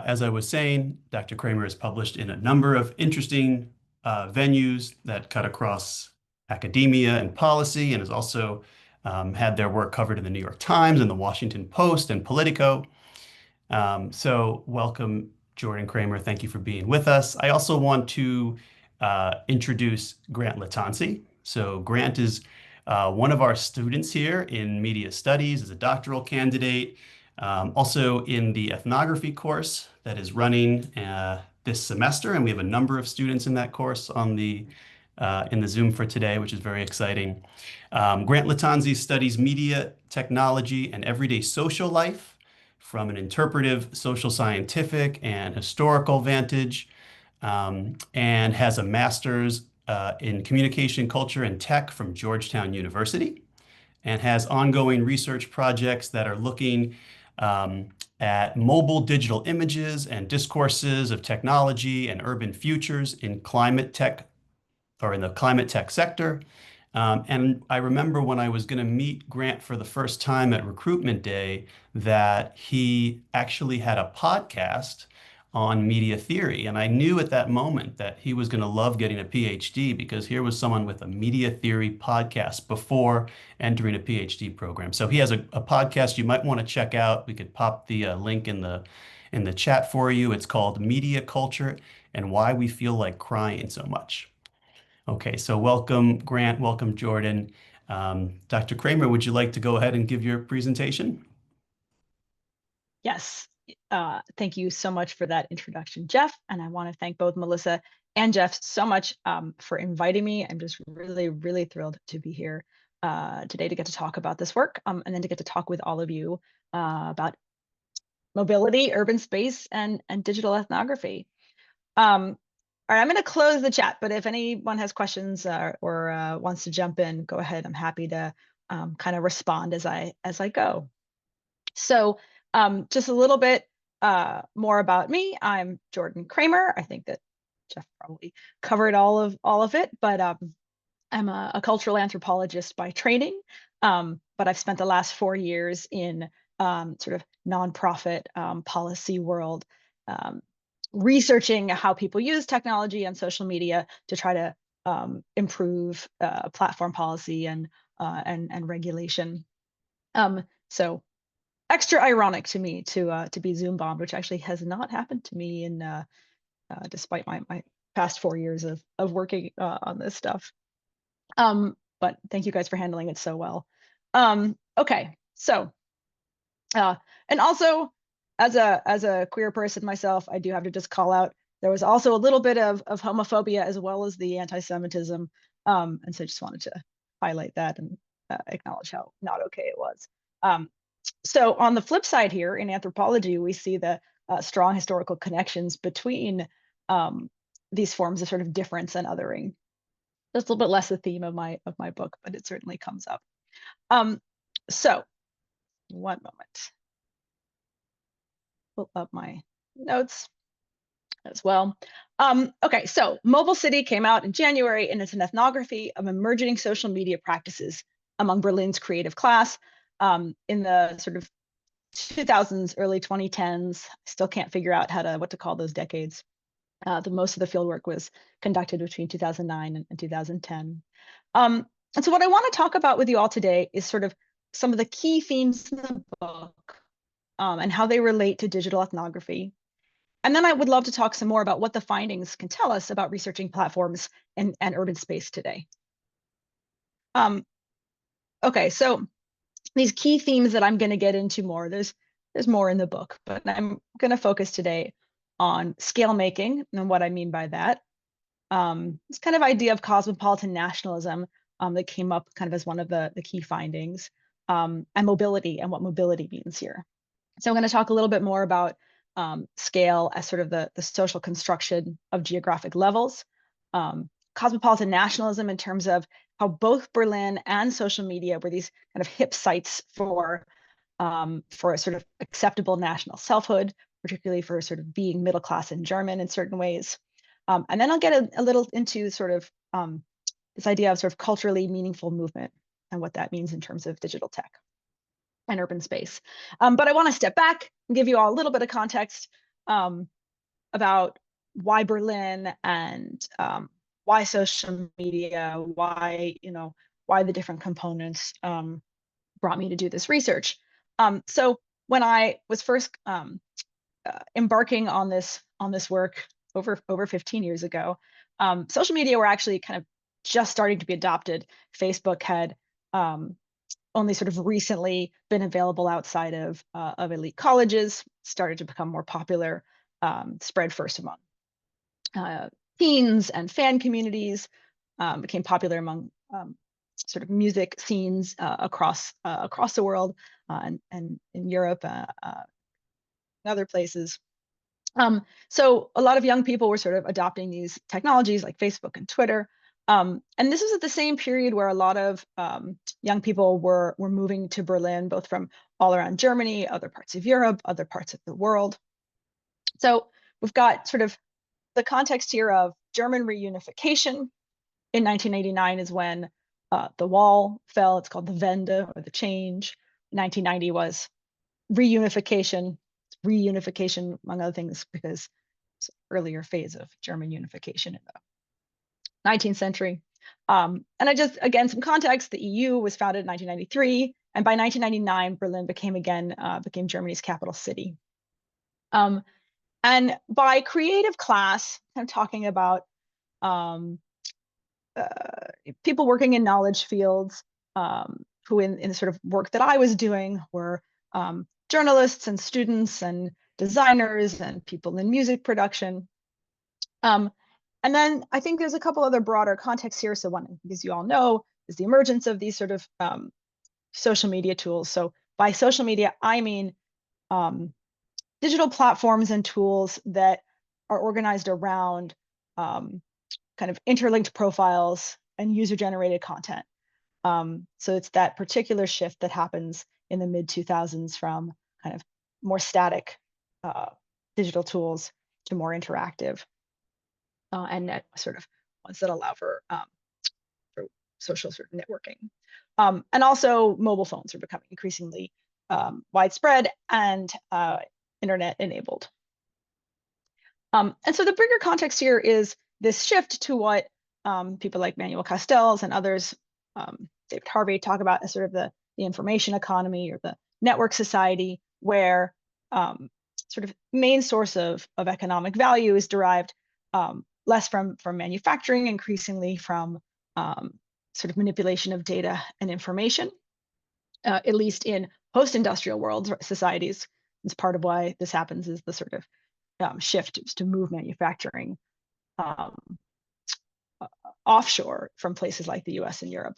as I was saying, Dr. Kraemer has published in a number of interesting venues that cut across academia and policy, and has also had their work covered in the New York Times and the Washington Post and Politico. So welcome, Jordan Kraemer. Thank you for being with us. I also want to introduce Grant Lattanzi. So Grant is one of our students here in media studies as a doctoral candidate, also in the ethnography course that is running this semester. And we have a number of students in that course on in the Zoom for today, which is very exciting. Grant Lattanzi studies media, technology, and everyday social life from an interpretive, social scientific, and historical vantage, and has a master's in communication, culture, and tech from Georgetown University, and has ongoing research projects that are looking at mobile digital images and discourses of technology and urban futures in climate tech, or in the climate tech sector. And I remember when I was going to meet Grant for the first time at recruitment day that he actually had a podcast on media theory. And I knew at that moment that he was going to love getting a PhD, because here was someone with a media theory podcast before entering a PhD program. So he has a podcast you might want to check out. We could pop the link in the chat for you. It's called Media Culture and Why We Feel Like Crying So Much. Okay, so welcome, Grant. Welcome, Jordan. Dr. Kraemer, would you like to go ahead and give your presentation? Yes. Thank you so much for that introduction, Jeff. And I want to thank both Melissa and Jeff so much for inviting me. I'm just really, really thrilled to be here today to get to talk about this work, and then to get to talk with all of you about mobility, urban space, and digital ethnography. All right, I'm going to close the chat, but if anyone has questions or wants to jump in, go ahead. I'm happy to kind of respond as I go. So just a little bit more about me. I'm Jordan Kraemer. I think that Jeff probably covered all of it, but I'm a cultural anthropologist by training, but I've spent the last 4 years in sort of nonprofit policy world, researching how people use technology and social media to try to improve platform policy and regulation. So extra ironic to me to be Zoom bombed, which actually has not happened to me in despite my past 4 years of working on this stuff. But thank you guys for handling it so well. Okay, so and also, as a queer person myself, I do have to just call out, there was also a little bit of homophobia as well as the anti-Semitism. And so I just wanted to highlight that and acknowledge how not okay it was. So on the flip side here, in anthropology, we see the strong historical connections between these forms of sort of difference and othering. That's a little bit less the theme of my book, but it certainly comes up. So one moment. Pull up my notes as well. Okay, so Mobile City came out in January, and it's an ethnography of emerging social media practices among Berlin's creative class in the sort of 2000s, early 2010s. Still can't figure out what to call those decades. Most of the fieldwork was conducted between 2009 and 2010. And so what I want to talk about with you all today is sort of some of the key themes in the book, and how they relate to digital ethnography. And then I would love to talk some more about what the findings can tell us about researching platforms and urban space today. Okay, so these key themes that I'm going to get into more, there's more in the book, but I'm going to focus today on scale making and what I mean by that. This kind of idea of cosmopolitan nationalism that came up kind of as one of the key findings, and mobility and what mobility means here. So I'm going to talk a little bit more about scale as sort of the social construction of geographic levels, cosmopolitan nationalism in terms of how both Berlin and social media were these kind of hip sites for a sort of acceptable national selfhood, particularly for sort of being middle class and German in certain ways. And then I'll get a little into sort of this idea of sort of culturally meaningful movement and what that means in terms of digital tech and urban space. But I want to step back and give you all a little bit of context um, about why Berlin and why social media, why the different components brought me to do this research. So when I was first embarking on this work over 15 years ago, social media were actually kind of just starting to be adopted. Facebook had only sort of recently been available outside of elite colleges, started to become more popular, spread first among teens and fan communities, became popular among sort of music scenes across the world and in Europe and other places. So a lot of young people were sort of adopting these technologies like Facebook and Twitter. And this was at the same period where a lot of young people were moving to Berlin, both from all around Germany, other parts of Europe, other parts of the world. So we've got sort of the context here of German reunification. In 1989 is when the wall fell. It's called the Wende, or the change. 1990 was reunification, among other things, because it's an earlier phase of German unification in the 19th century. And again, some context, the EU was founded in 1993, and by 1999, Berlin became Germany's capital city. And by creative class, I'm talking about people working in knowledge fields who in the sort of work that I was doing were journalists and students and designers and people in music production. And then I think there's a couple other broader contexts here. So one, as you all know, is the emergence of these sort of social media tools. So by social media, I mean digital platforms and tools that are organized around kind of interlinked profiles and user-generated content. So it's that particular shift that happens in the mid-2000s from kind of more static digital tools to more interactive and sort of ones that allow for social sort of networking. And also mobile phones are becoming increasingly widespread and internet enabled. And so the bigger context here is this shift to what people like Manuel Castells and others, David Harvey, talk about as sort of the information economy or the network society, where sort of main source of economic value is derived less from manufacturing, increasingly from sort of manipulation of data and information, at least in post-industrial world societies. It's part of why this happens is the sort of shift to move manufacturing offshore from places like the US and Europe.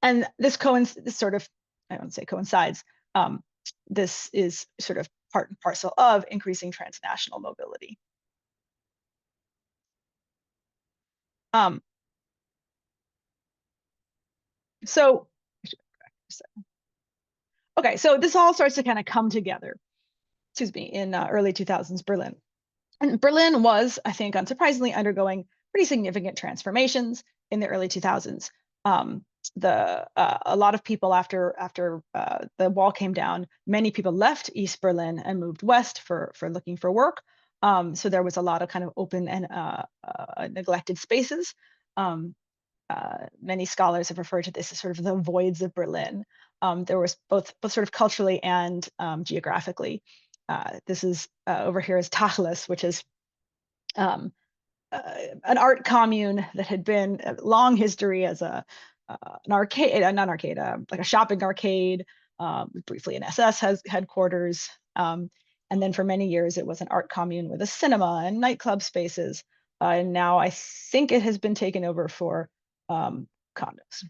And this sort of, I don't say coincides, this is sort of part and parcel of increasing transnational mobility. So, okay, so this all starts to kind of come together, excuse me, in early 2000s Berlin. And Berlin was, I think, unsurprisingly, undergoing pretty significant transformations in the early 2000s. A lot of people after the wall came down, many people left East Berlin and moved west for looking for work. So there was a lot of kind of open and neglected spaces. Many scholars have referred to this as sort of the voids of Berlin. There was both sort of culturally and geographically. This is over here is Tachlis, which is an art commune that had been a long history as an arcade, not an arcade, like a shopping arcade, briefly an SS headquarters. And then for many years, it was an art commune with a cinema and nightclub spaces. And now I think it has been taken over for condos.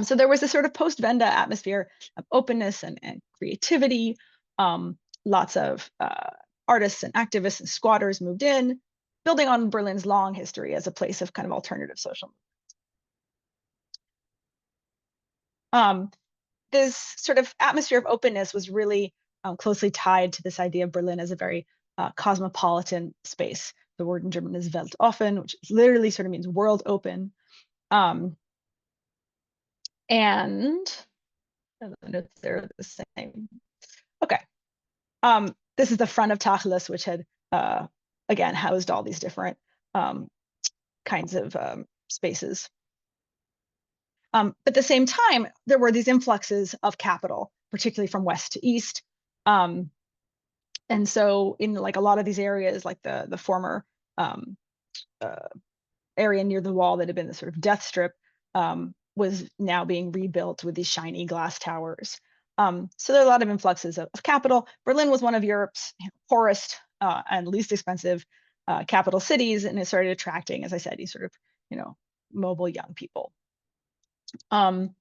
So there was this sort of post-Wende atmosphere of openness and creativity. Lots of artists and activists and squatters moved in, building on Berlin's long history as a place of kind of alternative social movements. This sort of atmosphere of openness was really closely tied to this idea of Berlin as a very cosmopolitan space. The word in German is weltoffen, which literally sort of means world open. And the notes there are the same. Okay. this is the front of Tacheles, which had, again, housed all these different kinds of spaces. But at the same time, there were these influxes of capital, particularly from west to east. And so in like a lot of these areas, like the former area near the wall that had been the sort of death strip, was now being rebuilt with these shiny glass towers. So there are a lot of influxes of capital. Berlin was one of Europe's poorest and least expensive capital cities, and it started attracting, as I said, these sort of, mobile young people. But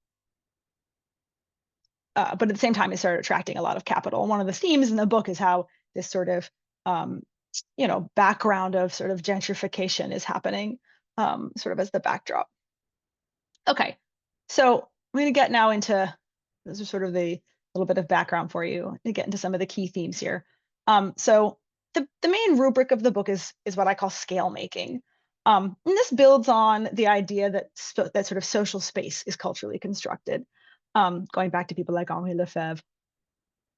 at the same time, it started attracting a lot of capital. And one of the themes in the book is how this sort of, background of sort of gentrification is happening, sort of as the backdrop. Okay, so I'm going to get now into, those are sort of the little bit of background for you, to get into some of the key themes here. So the main rubric of the book is what I call scale making. And this builds on the idea that sort of social space is culturally constructed, going back to people like Henri Lefebvre.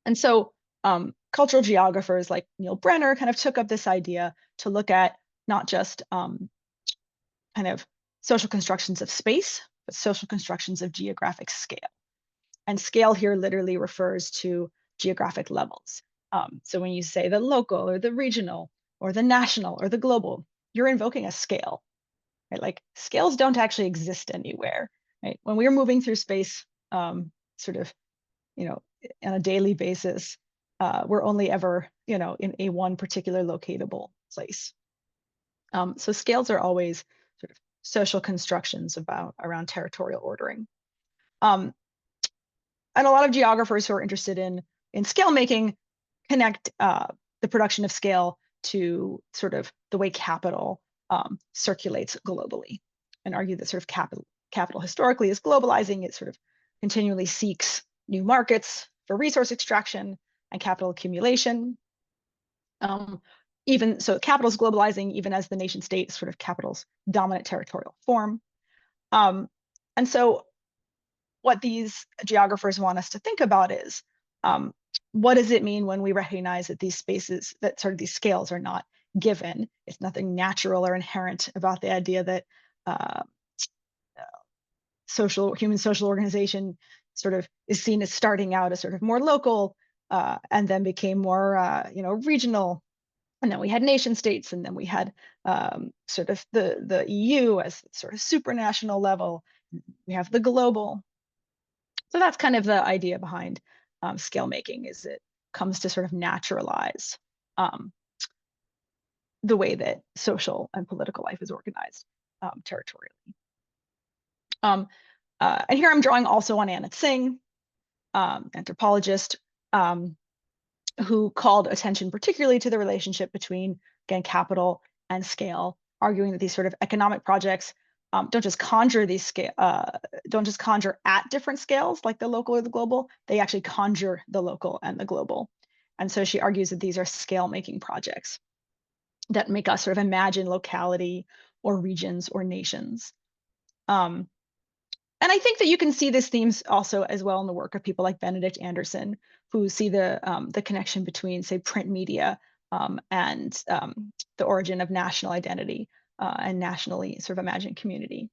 And so cultural geographers like Neil Brenner kind of took up this idea to look at not just kind of social constructions of space, but social constructions of geographic scale. And scale here literally refers to geographic levels. So when you say the local or the regional or the national or the global, you're invoking a scale, right? Like scales don't actually exist anywhere, right? When we're moving through space, sort of, on a daily basis, we're only ever, in a one particular locatable place. So scales are always sort of social constructions around territorial ordering. And a lot of geographers who are interested in scale making connect the production of scale to sort of the way capital circulates globally, and argue that sort of capital historically is globalizing. It sort of continually seeks new markets for resource extraction and capital accumulation. Even so, capital is globalizing even as the nation state is sort of capital's dominant territorial form. And so what these geographers want us to think about is, what does it mean when we recognize that these spaces, that sort of these scales are not given? It's nothing natural or inherent about the idea that human social organization sort of is seen as starting out as sort of more local, and then became more, regional. And then we had nation states, and then we had sort of the EU as sort of supranational level. We have the global. So that's kind of the idea behind scale making, is it comes to sort of naturalize the way that social and political life is organized territorially. And here I'm drawing also on Anna Tsing, anthropologist, who called attention particularly to the relationship between, again, capital and scale, arguing that these sort of economic projects don't just conjure at different scales like the local or the global. They actually conjure the local and the global. And so she argues that these are scale making projects that make us sort of imagine locality or regions or nations. And I think that you can see these themes also as well in the work of people like Benedict Anderson, who see the connection between, say, print media and the origin of national identity and nationally sort of imagined community.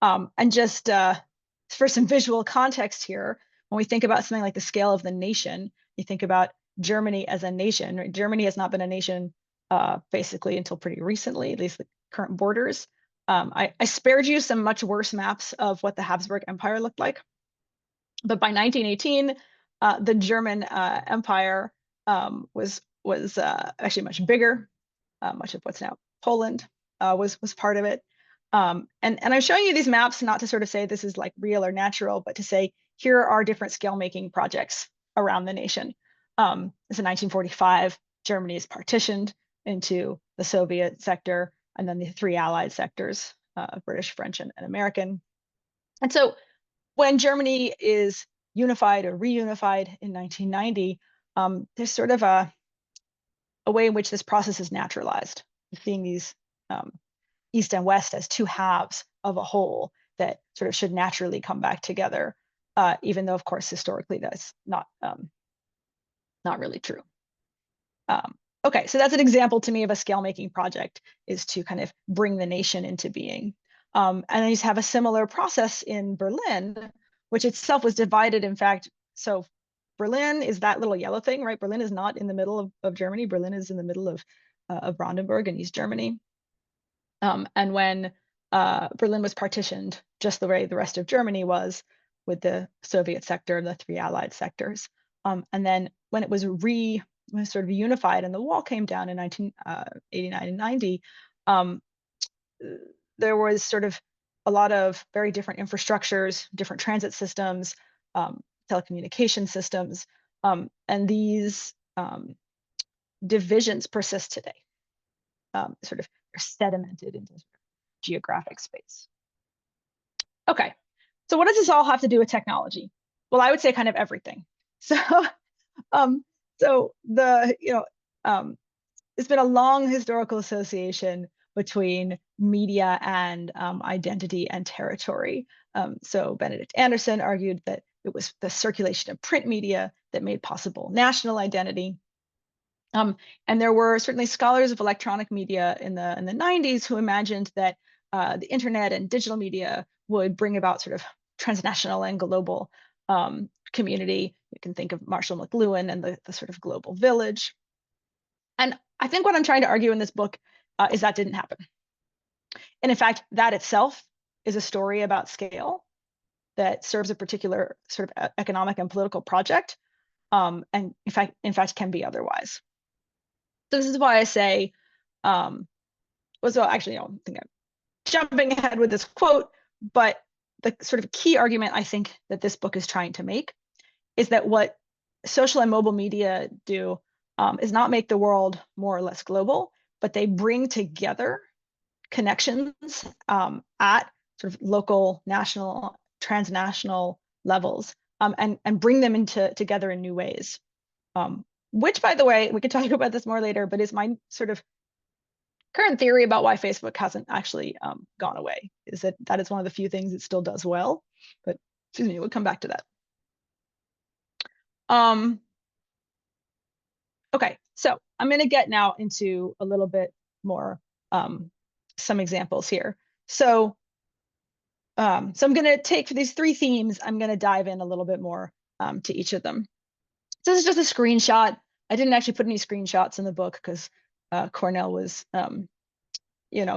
And just for some visual context here, when we think about something like the scale of the nation, you think about Germany as a nation. Right? Germany has not been a nation basically until pretty recently, at least the current borders. I spared you some much worse maps of what the Habsburg Empire looked like. But by 1918, the German Empire was actually much bigger. Much of what's now Poland was part of it. And I'm showing you these maps not to sort of say this is like real or natural, but to say here are different scale making projects around the nation. It's in 1945, Germany is partitioned into the Soviet sector and then the three allied sectors, British, French, and American. And so when Germany is unified or reunified in 1990, there's sort of a way in which this process is naturalized, seeing these East and West as two halves of a whole that sort of should naturally come back together, even though, of course, historically that's not Not really true. Okay, so that's an example to me of a scale making project, is to kind of bring the nation into being. And then you have a similar process in Berlin, which itself was divided, in fact. So Berlin is that little yellow thing, right? Berlin is not in the middle of Germany. Berlin is in the middle of Brandenburg in East Germany. And when Berlin was partitioned, just the way the rest of Germany was, with the Soviet sector and the three Allied sectors. And then when it was sort of unified and the wall came down in 1989 and 90, there was sort of a lot of very different infrastructures, different transit systems, telecommunication systems, and these divisions persist today, sort of sedimented into geographic space. Okay, so what does this all have to do with technology? Well, I would say kind of everything. So, there's been a long historical association between media and identity and territory. So Benedict Anderson argued that it was the circulation of print media that made possible national identity. And there were certainly scholars of electronic media in the 90s who imagined that the internet and digital media would bring about sort of transnational and global community. You can think of Marshall McLuhan and the sort of global village. And I think what I'm trying to argue in this book is that didn't happen. And in fact, that itself is a story about scale that serves a particular sort of economic and political project, and in fact can be otherwise. So this is why I say, so actually, I think I'm jumping ahead with this quote, but the sort of key argument I think that this book is trying to make is that what social and mobile media do is not make the world more or less global, but they bring together connections at sort of local, national, transnational levels, and bring them together in new ways. Which, by the way, we could talk about this more later, but is my sort of current theory about why Facebook hasn't actually gone away, is that is one of the few things it still does well. But excuse me, we'll come back to that. Okay, so I'm going to get now into a little bit more some examples here. So I'm going to take, for these three themes, I'm going to dive in a little bit more to each of them. So this is just a screenshot. I didn't actually put any screenshots in the book because Cornell was,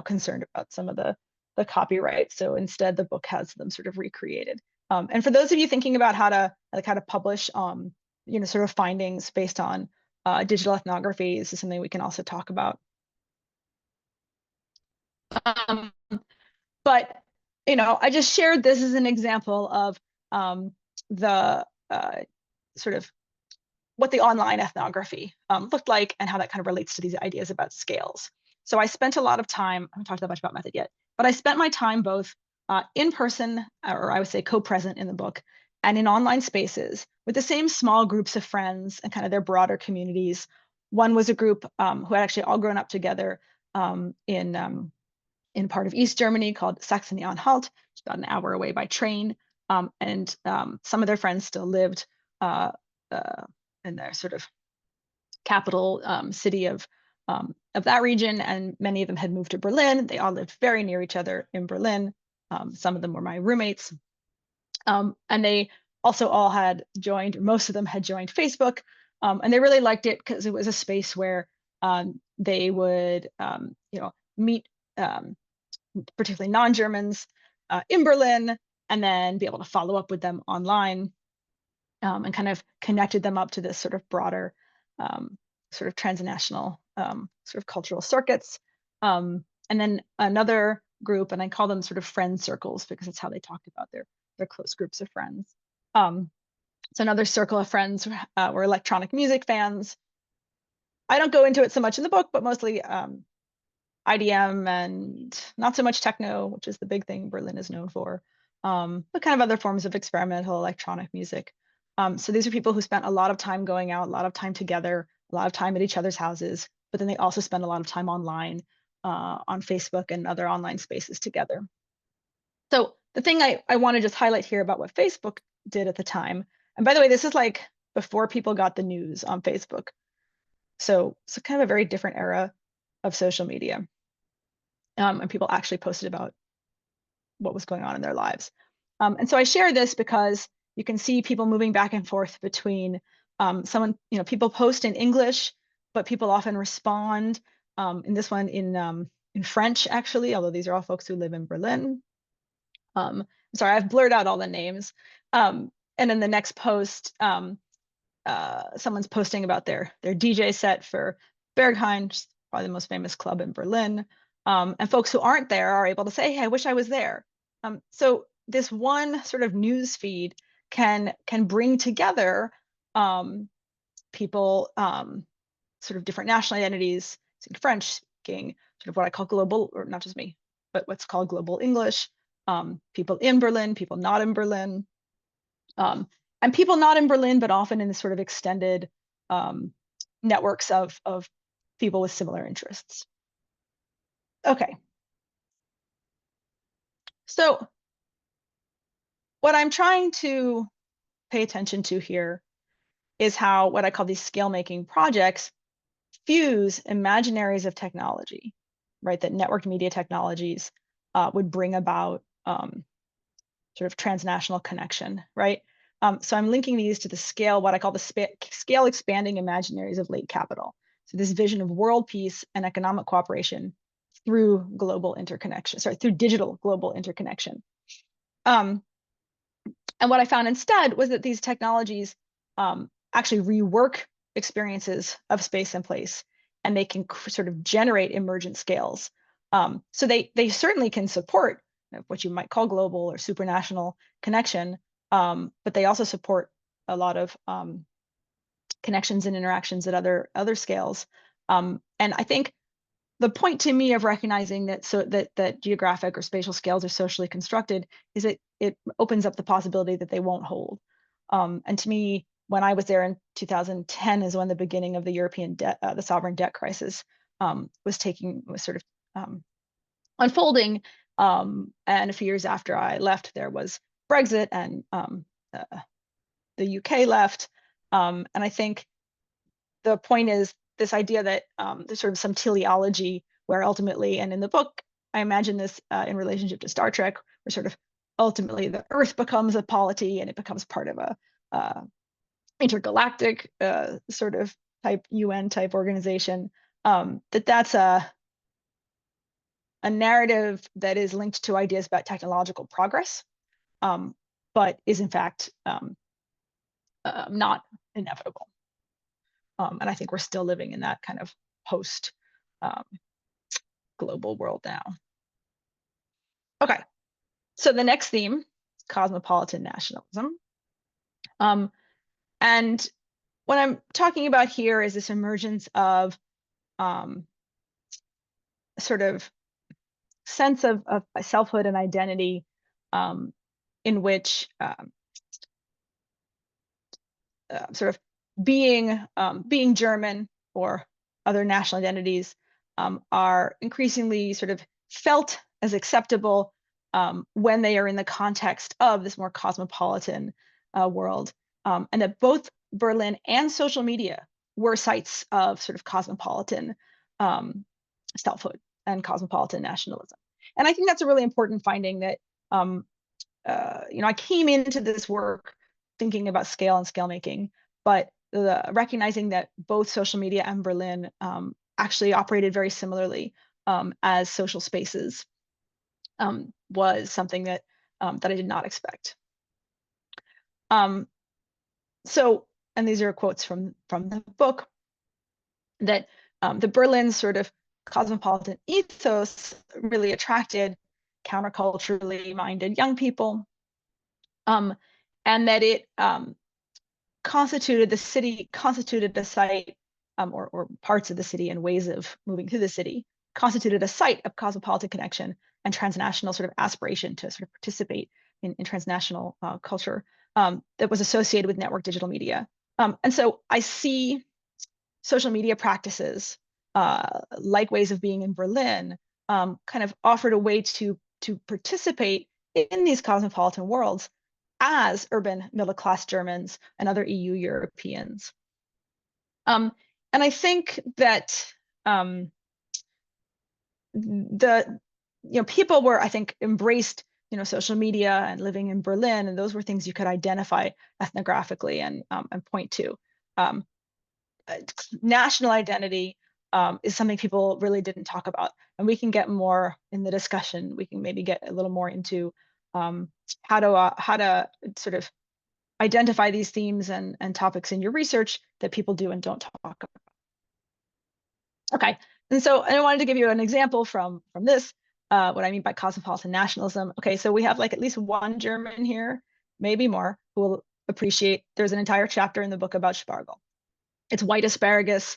concerned about some of the copyright. So instead, the book has them sort of recreated. And for those of you thinking about how to publish, sort of findings based on digital ethnography, this is something we can also talk about. But I just shared this as an example of the sort of what the online ethnography looked like and how that kind of relates to these ideas about scales. So I spent a lot of time, I haven't talked that much about method yet, but I spent my time both in person, or I would say co-present in the book, and in online spaces with the same small groups of friends and kind of their broader communities. One was a group who had actually all grown up together in part of East Germany called Saxony-Anhalt, it's about an hour away by train. And some of their friends still lived in their sort of capital city of that region, and many of them had moved to Berlin. They all lived very near each other in Berlin. Some of them were my roommates. And they also all had joined, most of them had joined Facebook, and they really liked it because it was a space where they would, meet particularly non-Germans in Berlin, and then be able to follow up with them online, and kind of connected them up to this sort of broader sort of transnational sort of cultural circuits. And then another group, and I call them sort of friend circles because it's how they talked about their close groups of friends. So another circle of friends were electronic music fans. I don't go into it so much in the book, but mostly IDM and not so much techno, which is the big thing Berlin is known for, but kind of other forms of experimental electronic music. So these are people who spent a lot of time going out, a lot of time together, a lot of time at each other's houses, but then they also spend a lot of time online on Facebook and other online spaces together. So the thing I want to just highlight here about what Facebook did at the time, and by the way, this is like before people got the news on Facebook. So it's kind of a very different era of social media. And people actually posted about what was going on in their lives. And so I share this because you can see people moving back and forth between people post in English, but people often respond in this one in French, actually, although these are all folks who live in Berlin. Sorry, I've blurred out all the names. And then the next post, someone's posting about their DJ set for Berghain, probably the most famous club in Berlin. And folks who aren't there are able to say, hey, I wish I was there. So this one sort of news feed can bring together people, sort of different national identities, French speaking, sort of what I call global, or not just me, but what's called global English, people in Berlin, people not in Berlin, and people not in Berlin, but often in this sort of extended networks of people with similar interests. Okay. So what I'm trying to pay attention to here is how what I call these scale making projects fuse imaginaries of technology, right? That networked media technologies would bring about sort of transnational connection, right? So I'm linking these to the scale, what I call the scale expanding imaginaries of late capital. So this vision of world peace and economic cooperation through global interconnection, through digital global interconnection. And what I found instead was that these technologies actually rework experiences of space and place, and they can sort of generate emergent scales. So they certainly can support what you might call global or supranational connection, but they also support a lot of connections and interactions at other scales. And I think the point to me of recognizing that geographic or spatial scales are socially constructed is it opens up the possibility that they won't hold. And to me, when I was there in 2010 is when the beginning of the European debt, the sovereign debt crisis was sort of unfolding. And a few years after I left, there was Brexit and the UK left. And I think the point is this idea that there's sort of some teleology where ultimately, and in the book, I imagine this in relationship to Star Trek, where sort of ultimately the Earth becomes a polity and it becomes part of a intergalactic sort of type UN type organization. That's a narrative that is linked to ideas about technological progress, but is in fact not inevitable. And I think we're still living in that kind of post global world now. Okay, so the next theme, cosmopolitan nationalism. And what I'm talking about here is this emergence of sort of sense of selfhood and identity in which sort of being German or other national identities are increasingly sort of felt as acceptable when they are in the context of this more cosmopolitan world, and that both Berlin and social media were sites of sort of cosmopolitan selfhood and cosmopolitan nationalism. And I think that's a really important finding that, I came into this work thinking about scale and scale making, but recognizing that both social media and Berlin actually operated very similarly as social spaces was something that I did not expect. So, and these are quotes from the book, that the Berlin sort of cosmopolitan ethos really attracted counterculturally minded young people, and that it constituted a site, or parts of the city and ways of moving through the city, constituted a site of cosmopolitan connection and transnational sort of aspiration to sort of participate in transnational culture that was associated with network digital media. And so I see social media practices like ways of being in Berlin kind of offered a way to participate in these cosmopolitan worlds as urban middle-class Germans and other EU Europeans. And I think that the people were, I think, embraced social media and living in Berlin, and those were things you could identify ethnographically and point to. National identity is something people really didn't talk about, and we can get more in the discussion. We can maybe get a little more into how to sort of identify these themes and topics in your research that people do and don't talk about. Okay, and so I wanted to give you an example from this, what I mean by cosmopolitan nationalism. Okay, so we have like at least one German here, maybe more, who will appreciate, there's an entire chapter in the book about Spargel. It's white asparagus.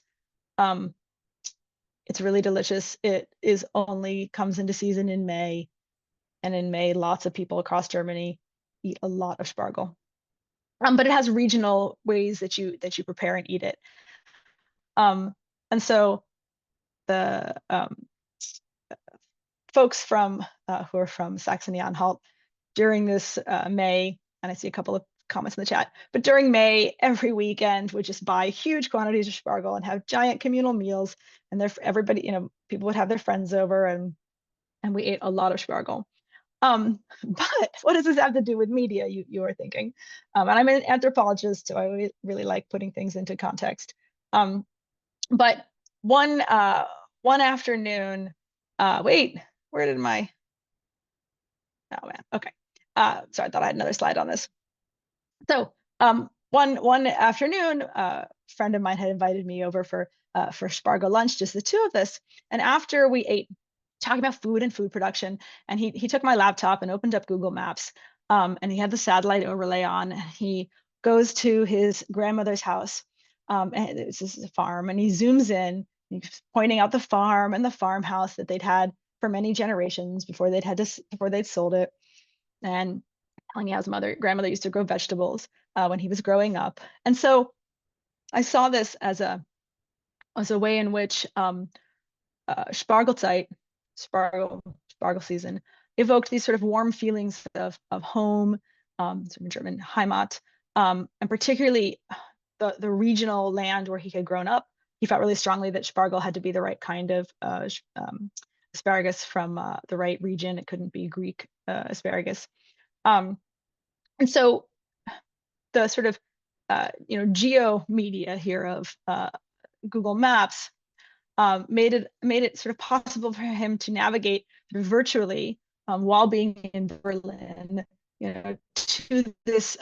It's really delicious. It comes into season in May. And in May, lots of people across Germany eat a lot of Spargel. But it has regional ways that you prepare and eat it. And so the folks who are from Saxony-Anhalt during this May, and I see a couple of comments in the chat, but during May, every weekend would just buy huge quantities of Spargel and have giant communal meals, and everybody, people would have their friends over, and we ate a lot of Spargel. But what does this have to do with media, you are thinking? And I'm an anthropologist, so I really like putting things into context. But one afternoon, wait, where did my, oh man, okay. Sorry, I thought I had another slide on this. So one afternoon, a friend of mine had invited me over for Spargel lunch, just the two of us. And after we ate, talking about food and food production, and he took my laptop and opened up Google Maps, and he had the satellite overlay on, and he goes to his grandmother's house, and this is a farm, and he zooms in, and he's pointing out the farm and the farmhouse that they'd had for many generations before they'd sold it, and telling me how his grandmother used to grow vegetables when he was growing up. And so I saw this as a way in which Spargelzeit, Spargel season, evoked these sort of warm feelings of home, sort of German Heimat, and particularly the regional land where he had grown up. He felt really strongly that Spargel had to be the right kind of asparagus from the right region. It couldn't be Greek asparagus. And so the sort of geo media here of Google Maps made it sort of possible for him to navigate virtually while being in Berlin, to this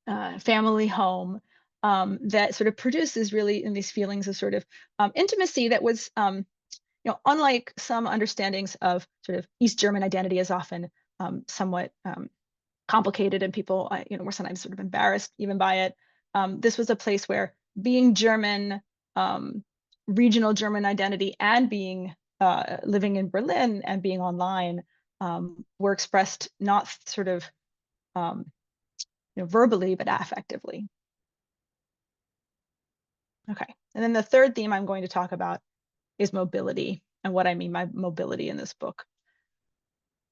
family home that sort of produces really in these feelings of sort of intimacy that was, unlike some understandings of sort of East German identity, is often somewhat complicated, and people, were sometimes sort of embarrassed even by it. This was a place where being German, regional German identity, and being living in Berlin and being online were expressed not sort of verbally, but affectively. Okay, and then the third theme I'm going to talk about is mobility, and what I mean by mobility in this book.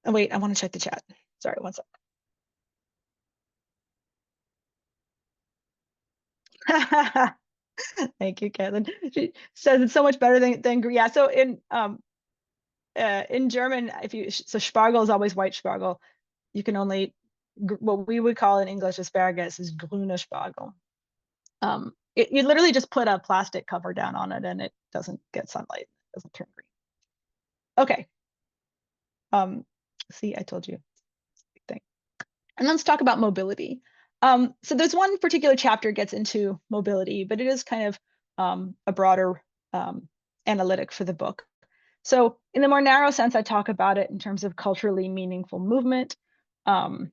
Oh wait, I want to check the chat. Sorry, one sec. Thank you, Caitlin. She says it's so much better than yeah. So in German, so Spargel is always white Spargel. You can only, what we would call in English asparagus is grüne Spargel. You literally just put a plastic cover down on it and it doesn't get sunlight. It doesn't turn green. Okay. See, I told you. Thing. And let's talk about mobility. So there's one particular chapter gets into mobility, but it is kind of a broader analytic for the book. So in the more narrow sense, I talk about it in terms of culturally meaningful movement. And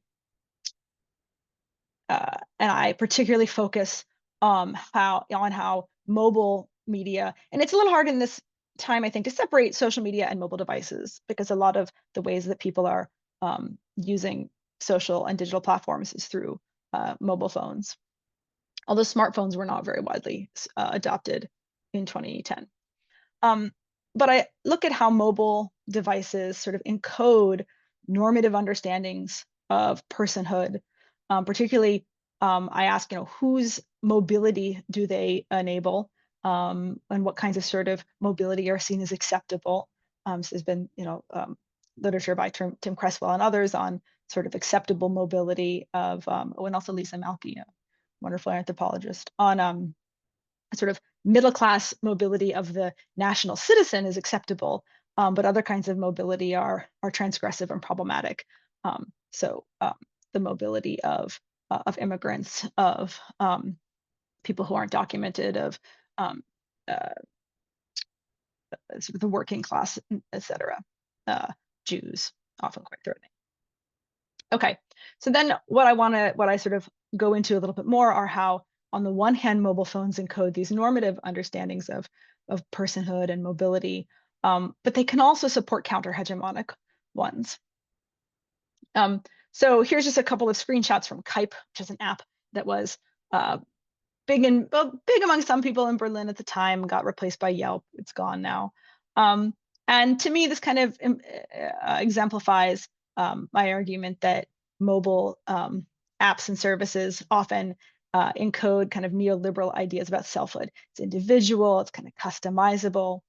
I particularly focus on how mobile media, and it's a little hard in this time, I think, to separate social media and mobile devices, because a lot of the ways that people are using social and digital platforms is through mobile phones, although smartphones were not very widely adopted in 2010. But I look at how mobile devices sort of encode normative understandings of personhood. Particularly, I ask, whose mobility do they enable, and what kinds of sort of mobility are seen as acceptable. So there's been, literature by Tim Cresswell and others on sort of acceptable mobility of, and also Lisa Malky, a wonderful anthropologist, on sort of middle class mobility of the national citizen is acceptable, but other kinds of mobility are transgressive and problematic. So the mobility of immigrants, of people who aren't documented, of sort of the working class, etc. Jews, often quite threatening. Okay, so then what I sort of go into a little bit more are how, on the one hand, mobile phones encode these normative understandings of personhood and mobility, but they can also support counter-hegemonic ones. So here's just a couple of screenshots from Kuyp, which is an app that was big among some people in Berlin at the time, got replaced by Yelp. It's gone now. And to me, this kind of exemplifies my argument that mobile apps and services often encode kind of neoliberal ideas about selfhood. It's individual, it's kind of customizable.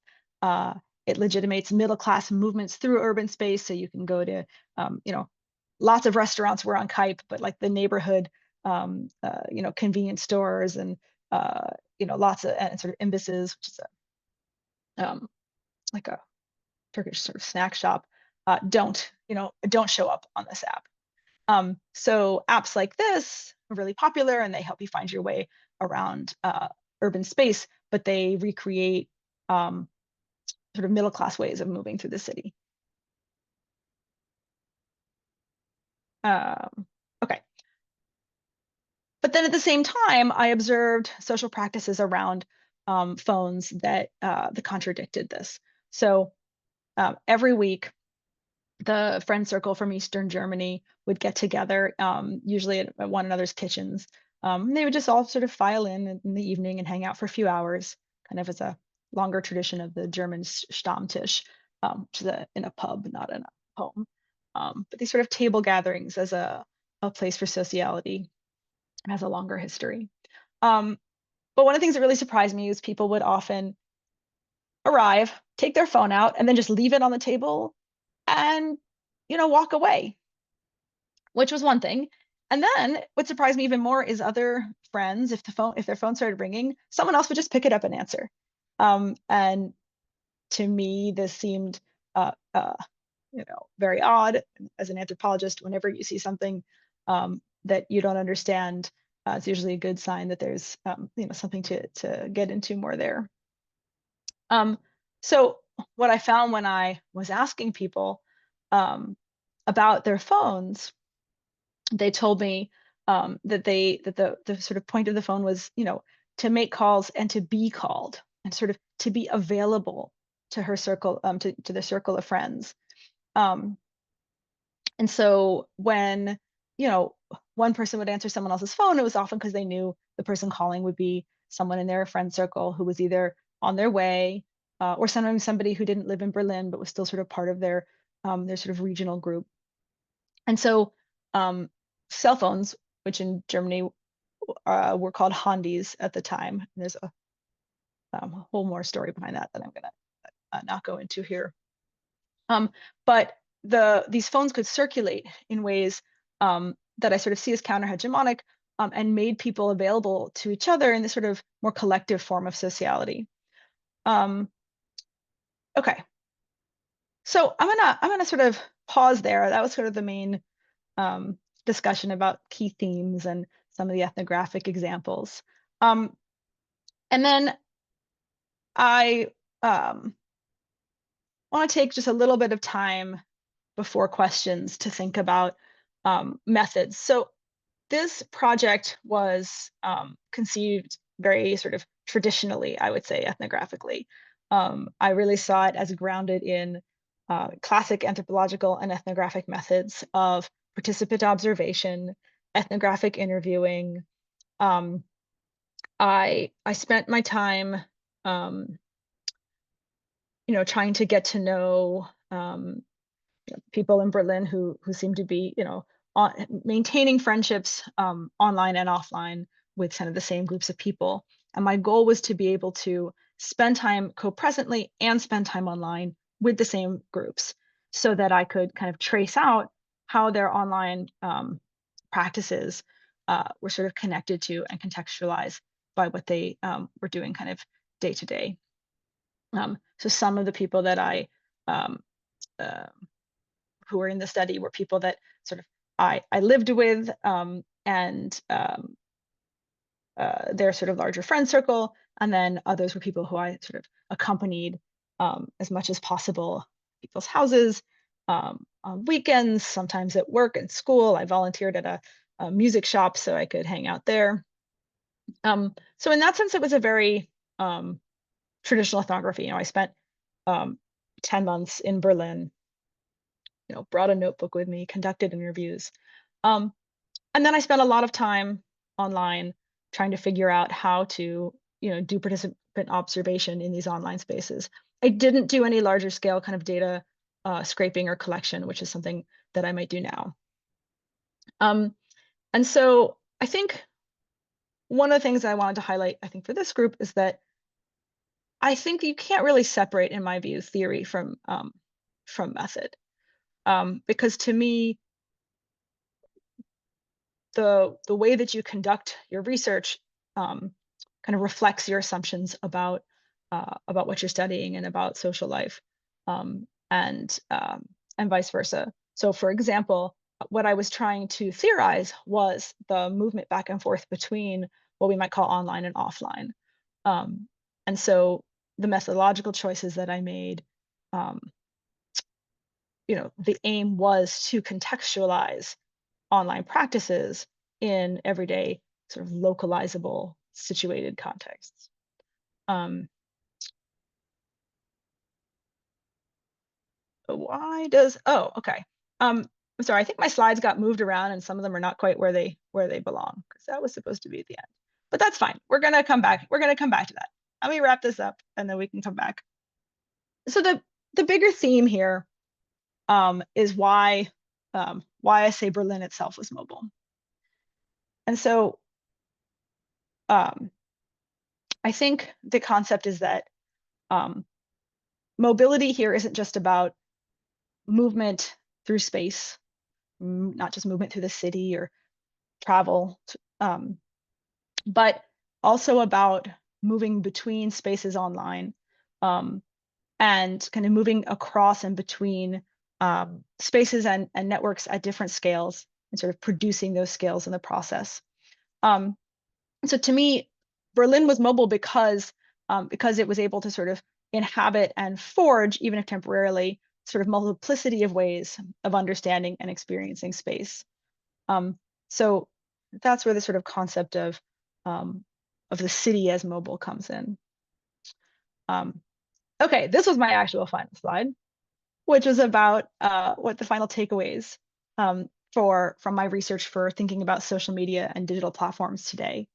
It legitimates middle-class movements through urban space. So you can go to, lots of restaurants were on Kuyp, but like the neighborhood, convenience stores and, lots of and sort of imbisses, which is like a Turkish sort of snack shop, don't show up on this app. So apps like this are really popular and they help you find your way around urban space, but they recreate sort of middle-class ways of moving through the city. Okay. But then at the same time, I observed social practices around phones that contradicted this. So every week, the friend circle from Eastern Germany would get together, usually at one another's kitchens. They would just all sort of file in the evening and hang out for a few hours, kind of as a longer tradition of the German Stammtisch, which is in a pub, not in a home. But these sort of table gatherings as a place for sociality has a longer history. But one of the things that really surprised me is people would often arrive, take their phone out, and then just leave it on the table and, walk away, which was one thing. And then what surprised me even more is other friends, if their phone started ringing, someone else would just pick it up and answer. And to me, this seemed, very odd. As an anthropologist, whenever you see something that you don't understand, it's usually a good sign that there's something to get into more there. So what I found when I was asking people about their phones, they told me that the sort of point of the phone was, to make calls and to be called and sort of to be available to her circle, to the circle of friends. And so when, one person would answer someone else's phone, it was often because they knew the person calling would be someone in their friend circle who was either on their way, or sometimes somebody who didn't live in Berlin but was still sort of part of their sort of regional group. And so cell phones, which in Germany were called Handys at the time, and there's a whole more story behind that I'm going to not go into here. But these phones could circulate in ways that I sort of see as counter-hegemonic, and made people available to each other in this sort of more collective form of sociality. Okay, so I'm gonna sort of pause there. That was sort of the main discussion about key themes and some of the ethnographic examples. And then I want to take just a little bit of time before questions to think about methods. So this project was conceived very sort of traditionally, I would say, ethnographically. I really saw it as grounded in classic anthropological and ethnographic methods of participant observation, ethnographic interviewing. I spent my time, trying to get to know people in Berlin who seemed to be, maintaining friendships online and offline with kind of the same groups of people. And my goal was to be able to spend time co-presently and spend time online with the same groups so that I could kind of trace out how their online practices were sort of connected to and contextualized by what they were doing kind of day to day. So some of the people that I who were in the study were people that sort of I lived with and their sort of larger friend circle, and then others were people who I sort of accompanied as much as possible, people's houses, on weekends, sometimes at work and school. I volunteered at a music shop so I could hang out there. So in that sense, it was a very traditional ethnography. I spent 10 months in Berlin, brought a notebook with me, conducted interviews. And then I spent a lot of time online trying to figure out how to, do participant observation in these online spaces. I didn't do any larger scale kind of data scraping or collection, which is something that I might do now. And so I think one of the things I wanted to highlight, I think for this group, is that I think you can't really separate, in my view, theory from method. Because to me, the way that you conduct your research kind of reflects your assumptions about what you're studying and about social life, and vice versa. So, for example, what I was trying to theorize was the movement back and forth between what we might call online and offline. And so the methodological choices that I made, the aim was to contextualize online practices in everyday sort of localizable situated contexts. Okay. I'm sorry, I think my slides got moved around and some of them are not quite where they belong, because that was supposed to be at the end. But that's fine. We're gonna come back. We're gonna come back to that. Let me wrap this up and then we can come back. So the bigger theme here is why I say Berlin itself was mobile. And so I think the concept is that mobility here isn't just about movement through space, not just movement through the city or travel, but also about moving between spaces online, and kind of moving across and between spaces and networks at different scales, and sort of producing those scales in the process. So to me, Berlin was mobile because it was able to sort of inhabit and forge, even if temporarily, sort of multiplicity of ways of understanding and experiencing space. So that's where the sort of concept of the city as mobile comes in. Okay, this was my actual final slide, which was about what the final takeaways from my research for thinking about social media and digital platforms today.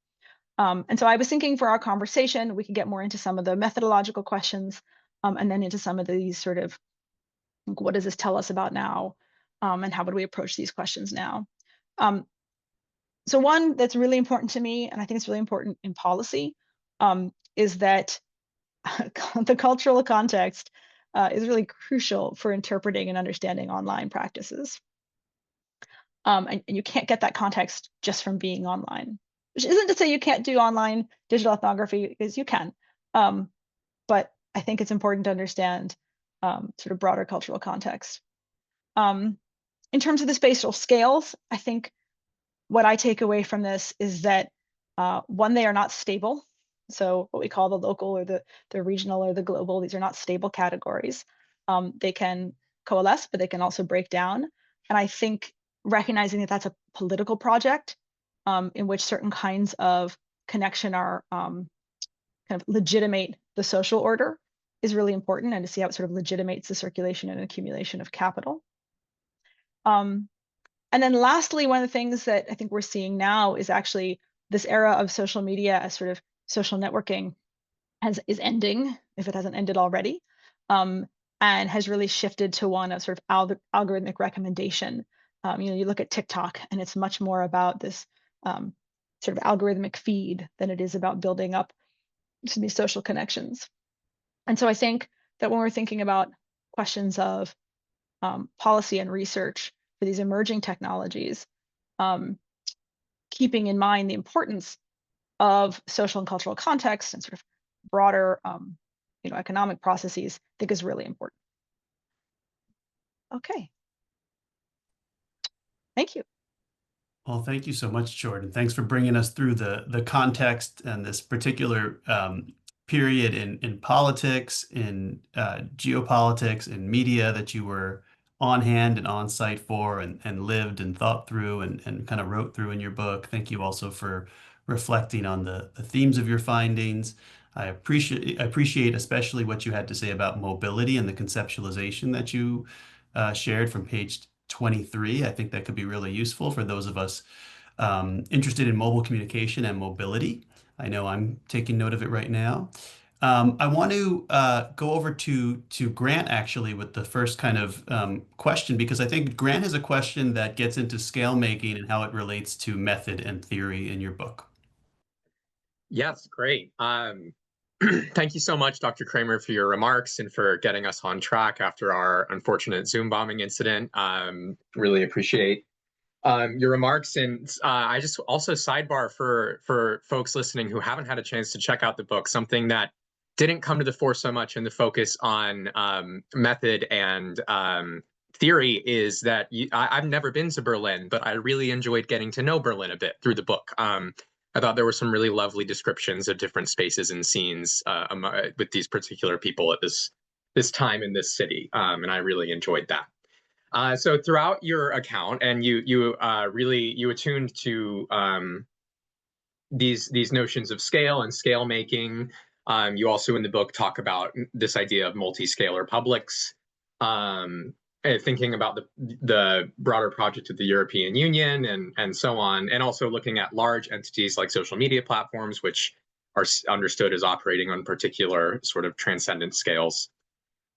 And so I was thinking for our conversation, we could get more into some of the methodological questions, and then into some of these sort of, what does this tell us about now? And how would we approach these questions now? So one that's really important to me, and I think it's really important in policy, is that the cultural context is really crucial for interpreting and understanding online practices. And you can't get that context just from being online, which isn't to say you can't do online digital ethnography, because you can. But I think it's important to understand sort of broader cultural context. In terms of the spatial scales, I think what I take away from this is that one, they are not stable. So what we call the local or the regional or the global, these are not stable categories. They can coalesce, but they can also break down. And I think recognizing that that's a political project in which certain kinds of connection are kind of legitimate the social order is really important, and to see how it sort of legitimates the circulation and accumulation of capital. And then lastly, one of the things that I think we're seeing now is actually this era of social media as sort of social networking is ending, if it hasn't ended already, and has really shifted to one of sort of algorithmic recommendation You look at TikTok, and it's much more about this sort of algorithmic feed than it is about building up these social connections. And so I think that when we're thinking about questions of policy and research for these emerging technologies, keeping in mind the importance of social and cultural context and sort of broader economic processes, I think is really important. Okay. Thank you. Well, thank you so much, Jordan. Thanks for bringing us through the context and this particular period in politics, in geopolitics, in media that you were on hand and on site for and lived and thought through and kind of wrote through in your book. Thank you also for reflecting on the themes of your findings. I appreciate especially what you had to say about mobility and the conceptualization that you shared from page 23. I think that could be really useful for those of us interested in mobile communication and mobility. I know I'm taking note of it right now. I want to go over to Grant actually with the first kind of question, because I think Grant has a question that gets into scale making and how it relates to method and theory in your book. Yes, great. Thank you so much, Dr. Kraemer, for your remarks and for getting us on track after our unfortunate Zoom bombing incident. Really appreciate your remarks. And I just also sidebar for folks listening who haven't had a chance to check out the book, something that didn't come to the fore so much in the focus on method and theory is that I've never been to Berlin, but I really enjoyed getting to know Berlin a bit through the book. I thought there were some really lovely descriptions of different spaces and scenes with these particular people at this time in this city, and I really enjoyed that. So throughout your account, and you attuned to these notions of scale and scale making. You also in the book talk about this idea of multi-scalar publics, thinking about the broader project of the European Union and so on, and also looking at large entities like social media platforms, which are understood as operating on particular sort of transcendent scales.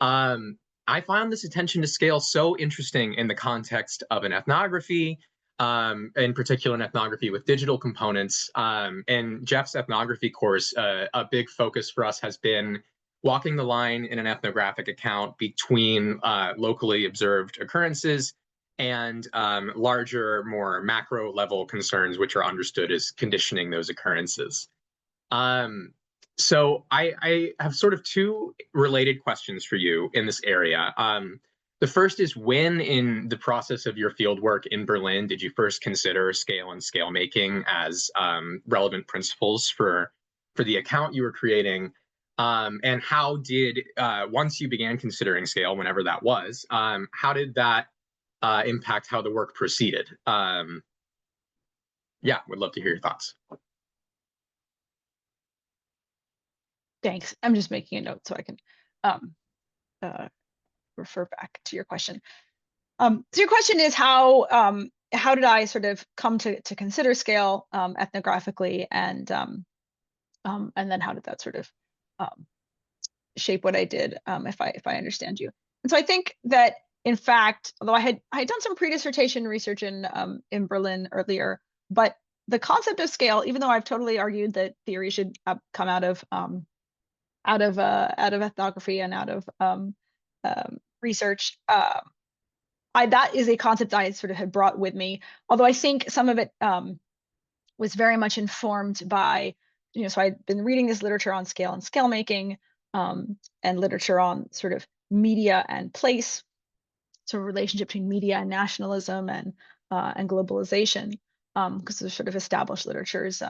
I found this attention to scale so interesting in the context of an ethnography, in particular an ethnography with digital components. In Jeff's ethnography course, a big focus for us has been walking the line in an ethnographic account between locally observed occurrences and larger, more macro level concerns, which are understood as conditioning those occurrences. So I have sort of two related questions for you in this area. The first is, when in the process of your fieldwork in Berlin did you first consider scale and scale making as relevant principles for the account you were creating? And how did, once you began considering scale, whenever that was, how did that impact how the work proceeded? Yeah, would love to hear your thoughts. Thanks. I'm just making a note so I can refer back to your question. So your question is how did I sort of come to consider scale ethnographically, and then how did that sort of shape what I did, if I understand you. And so I think that, in fact, although I had done some pre-dissertation research in Berlin earlier, but the concept of scale, even though I've totally argued that theory should come out of ethnography and out of research, that is a concept I sort of had brought with me. Although I think some of it was very much informed by, so I'd been reading this literature on scale and scale making, and literature on sort of media and place, so a relationship between media and nationalism and globalization, because there's sort of established literatures,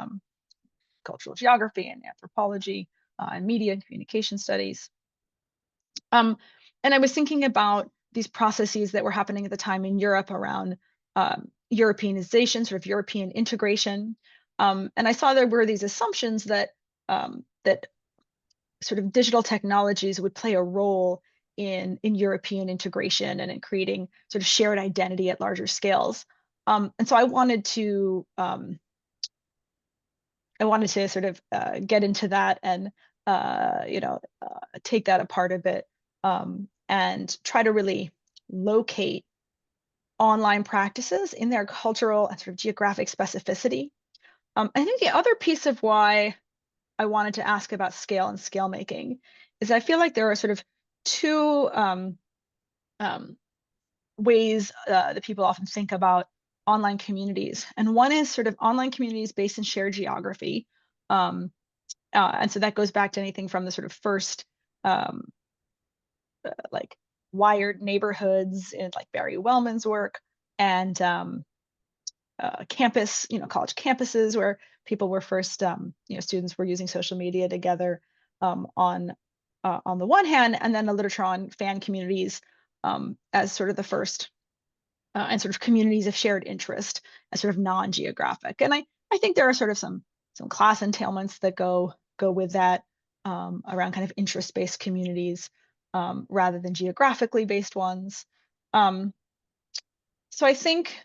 cultural geography and anthropology, and media and communication studies. And I was thinking about these processes that were happening at the time in Europe around Europeanization, sort of European integration. And I saw there were these assumptions that that sort of digital technologies would play a role in European integration and in creating sort of shared identity at larger scales. And so I wanted to sort of get into that and take that apart a bit, and try to really locate online practices in their cultural and sort of geographic specificity. I think the other piece of why I wanted to ask about scale and scale making is I feel like there are sort of two ways that people often think about online communities. And one is sort of online communities based in shared geography. And so that goes back to anything from the sort of first like wired neighborhoods in like Barry Wellman's work, and campus, college campuses where people were first, students were using social media together on the one hand, and then the literature on fan communities as sort of the first, and sort of communities of shared interest as sort of non-geographic. And I think there are sort of some class entailments that go with that around kind of interest-based communities rather than geographically based ones. So I think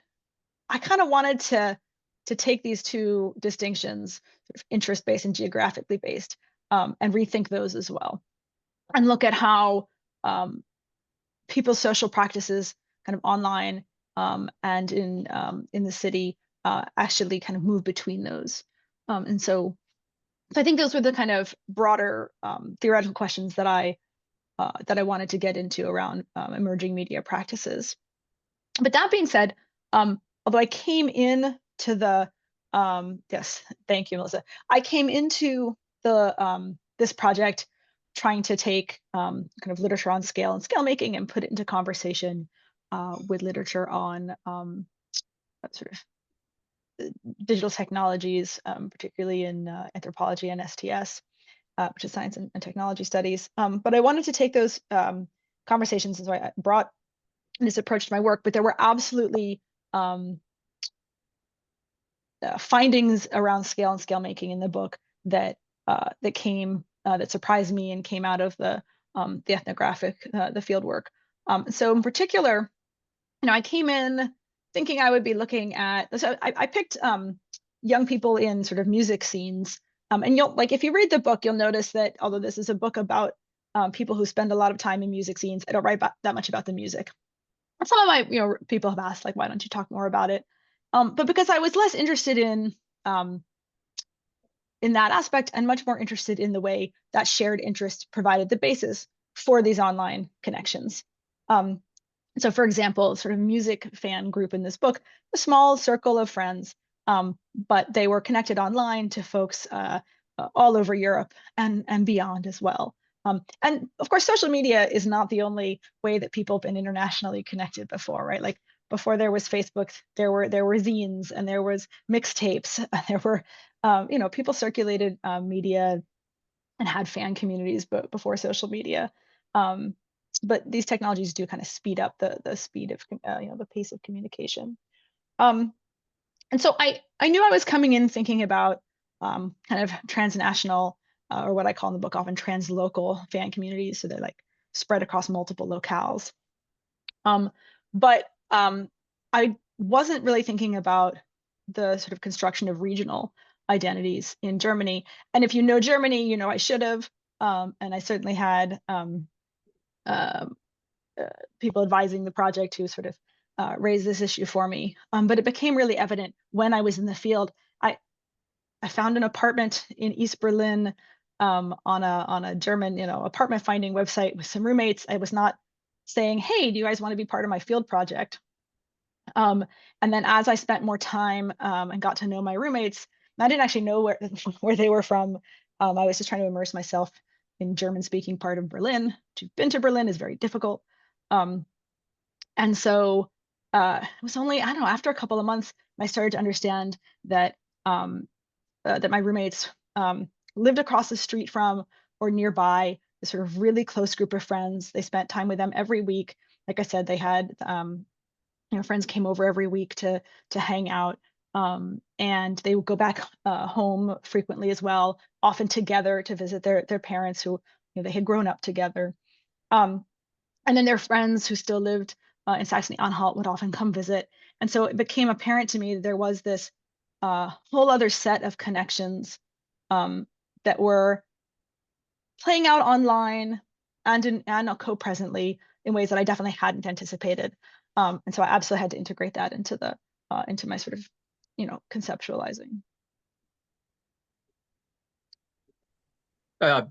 I kind of wanted to take these two distinctions, sort of interest-based and geographically based, and rethink those as well, and look at how people's social practices, kind of online and in the city, actually kind of move between those. And so I think those were the kind of broader theoretical questions that I wanted to get into around emerging media practices. But that being said, although I came in to the yes, thank you, Melissa. I came into the this project trying to take kind of literature on scale and scale making and put it into conversation with literature on sort of digital technologies, particularly in anthropology and STS, which is science and technology studies. But I wanted to take those conversations, and so I brought this approach to my work. But there were absolutely findings around scale and scale making in the book that that surprised me and came out of the ethnographic, the field work. So in particular, I came in thinking I would be looking at. So I picked young people in sort of music scenes, and if you read the book, you'll notice that although this is a book about people who spend a lot of time in music scenes, I don't write that much about the music. And some of my people have asked, like, why don't you talk more about it? But because I was less interested in that aspect and much more interested in the way that shared interest provided the basis for these online connections. So for example, sort of music fan group in this book, a small circle of friends, but they were connected online to folks all over Europe and beyond as well. And of course, social media is not the only way that people have been internationally connected before, right? Like before there was Facebook, there were zines and there was mixtapes. There were, people circulated media and had fan communities before social media. But these technologies do kind of speed up the speed of, the pace of communication. And so I knew I was coming in thinking about kind of transnational, or what I call in the book often translocal fan communities. So they're like spread across multiple locales. But I wasn't really thinking about the sort of construction of regional identities in Germany. And if you know Germany, I should have, and I certainly had people advising the project who sort of raised this issue for me. But it became really evident when I was in the field. I found an apartment in East Berlin on a German, apartment finding website with some roommates. I was not saying, hey, do you guys want to be part of my field project? And then as I spent more time and got to know my roommates, I didn't actually know where they were from. I was just trying to immerse myself in German-speaking part of Berlin. To been to Berlin is very difficult. And so it was only, I don't know, after a couple of months, I started to understand that that my roommates lived across the street from or nearby a sort of really close group of friends. They spent time with them every week. Like I said, they had friends came over every week to hang out, and they would go back home frequently as well, often together to visit their parents who they had grown up together. And then their friends who still lived in Saxony-Anhalt would often come visit. And so it became apparent to me that there was this whole other set of connections that were playing out online and co-presently in ways that I definitely hadn't anticipated. And so I absolutely had to integrate that into my sort of, conceptualizing.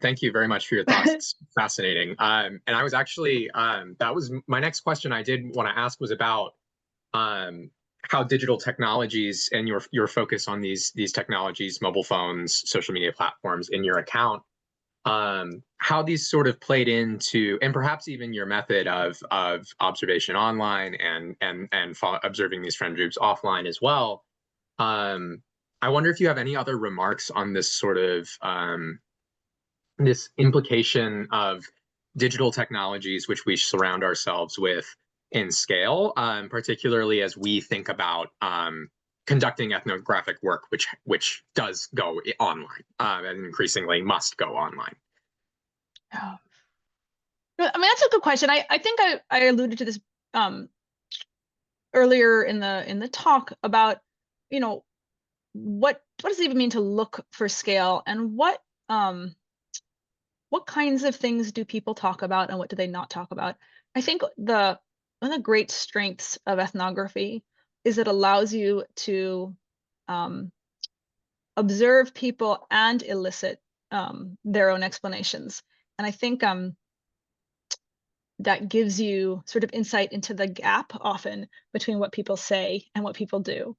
Thank you very much for your thoughts. It's fascinating. And I was actually, that was my next question I did want to ask was about how digital technologies and your focus on these technologies, mobile phones, social media platforms in your account, how these sort of played into, and perhaps even your method of observation online and observing these friend groups offline as well. I wonder if you have any other remarks on this sort of this implication of digital technologies which we surround ourselves with in scale, particularly as we think about conducting ethnographic work, which does go online and increasingly must go online. Yeah. I mean, that's a good question. I think I alluded to this earlier in the talk about, what does it even mean to look for scale, and what kinds of things do people talk about and what do they not talk about? I think one of the great strengths of ethnography is it allows you to observe people and elicit their own explanations. And I think that gives you sort of insight into the gap often between what people say and what people do.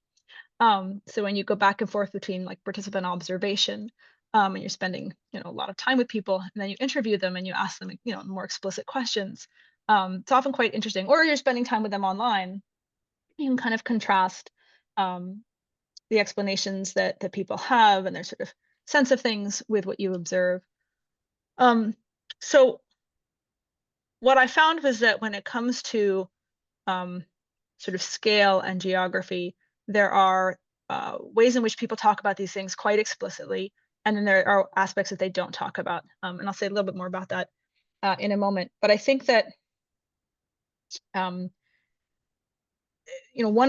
So when you go back and forth between like participant observation, and you're spending, a lot of time with people, and then you interview them and you ask them, more explicit questions, it's often quite interesting. Or you're spending time with them online, you can kind of contrast the explanations that people have and their sort of sense of things with what you observe. So what I found was that when it comes to sort of scale and geography, there are ways in which people talk about these things quite explicitly, and then there are aspects that they don't talk about. And I'll say a little bit more about that in a moment. But I think that, one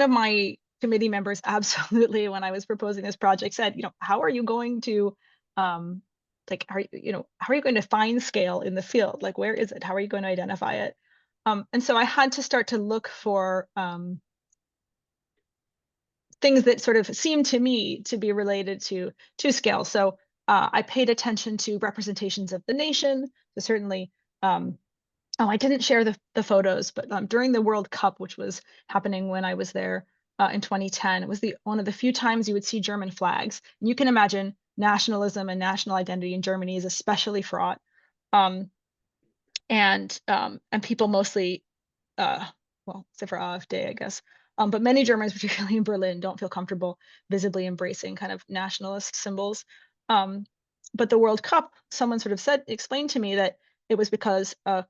of my committee members absolutely, when I was proposing this project, said, how are you going to, like, how are you going to find scale in the field? Like, where is it? How are you going to identify it? And so I had to start to look for things that sort of seemed to me to be related to scale. So I paid attention to representations of the nation. So certainly, I didn't share the photos, but during the World Cup, which was happening when I was there in 2010, it was one of the few times you would see German flags. And you can imagine nationalism and national identity in Germany is especially fraught. And people mostly, well, except for AfD, I guess, but many Germans, particularly in Berlin, don't feel comfortable visibly embracing kind of nationalist symbols. But the World Cup, someone sort of explained to me that it was because a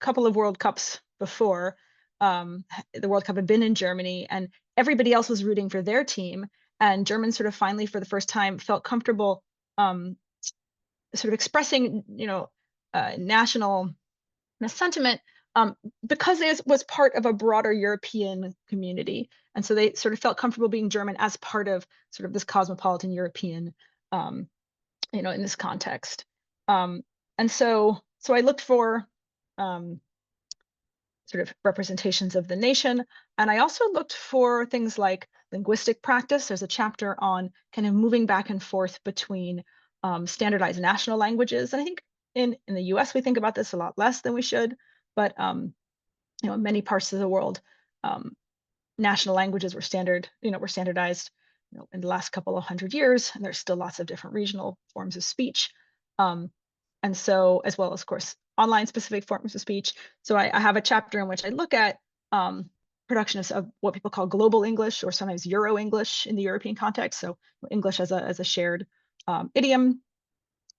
couple of World Cups before, the World Cup had been in Germany, and everybody else was rooting for their team, and Germans sort of finally, for the first time, felt comfortable sort of expressing, national sentiment, because it was part of a broader European community. And so they sort of felt comfortable being German as part of sort of this cosmopolitan European, in this context. And so I looked for sort of representations of the nation. And I also looked for things like linguistic practice. There's a chapter on kind of moving back and forth between standardized national languages. And I think in the US, we think about this a lot less than we should, but in many parts of the world, national languages were standardized, in the last couple of 100 years, and there's still lots of different regional forms of speech. And so, as well as, of course, online specific forms of speech. So I have a chapter in which I look at production of what people call global English, or sometimes Euro English in the European context. So English as a shared idiom,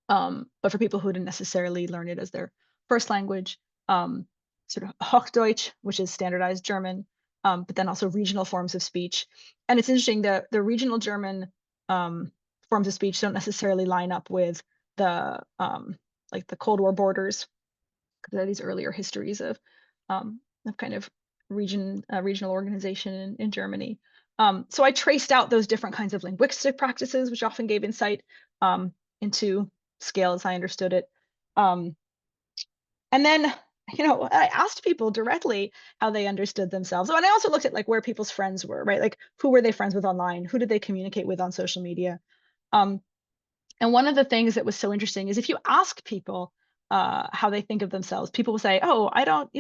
but for people who didn't necessarily learn it as their first language, sort of Hochdeutsch, which is standardized German, but then also regional forms of speech. And it's interesting that the regional German forms of speech don't necessarily line up with the like the Cold War borders, because there are these earlier histories of kind of regional organization in Germany. So I traced out those different kinds of linguistic practices, which often gave insight into scale as I understood it. And then I asked people directly how they understood themselves. And I also looked at like where people's friends were, right? Like who were they friends with online? Who did they communicate with on social media? Um, and one of the things that was so interesting is if you ask people how they think of themselves, people will say, "Oh, I don't,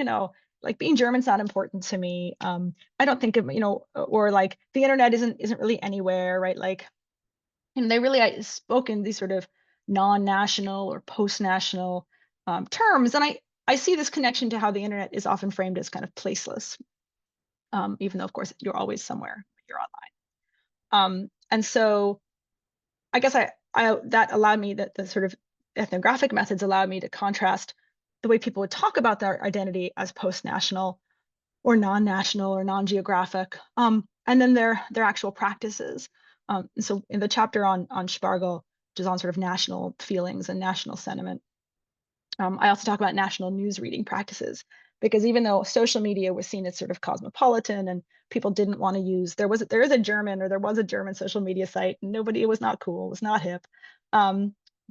like being German's not important to me. I don't think of, or like the internet isn't really anywhere, right? Like, and they really spoke in these sort of non-national or post-national terms. And I see this connection to how the internet is often framed as kind of placeless, even though, of course, you're always somewhere when you're online. And so I guess that allowed me, that the sort of ethnographic methods allowed me to contrast the way people would talk about their identity as post-national or non-national or non-geographic, and then their actual practices. And so in the chapter on Spargel, which is on sort of national feelings and national sentiment, I also talk about national news reading practices, because even though social media was seen as sort of cosmopolitan and people didn't want to use, there was a German social media site, and it was not cool, it was not hip.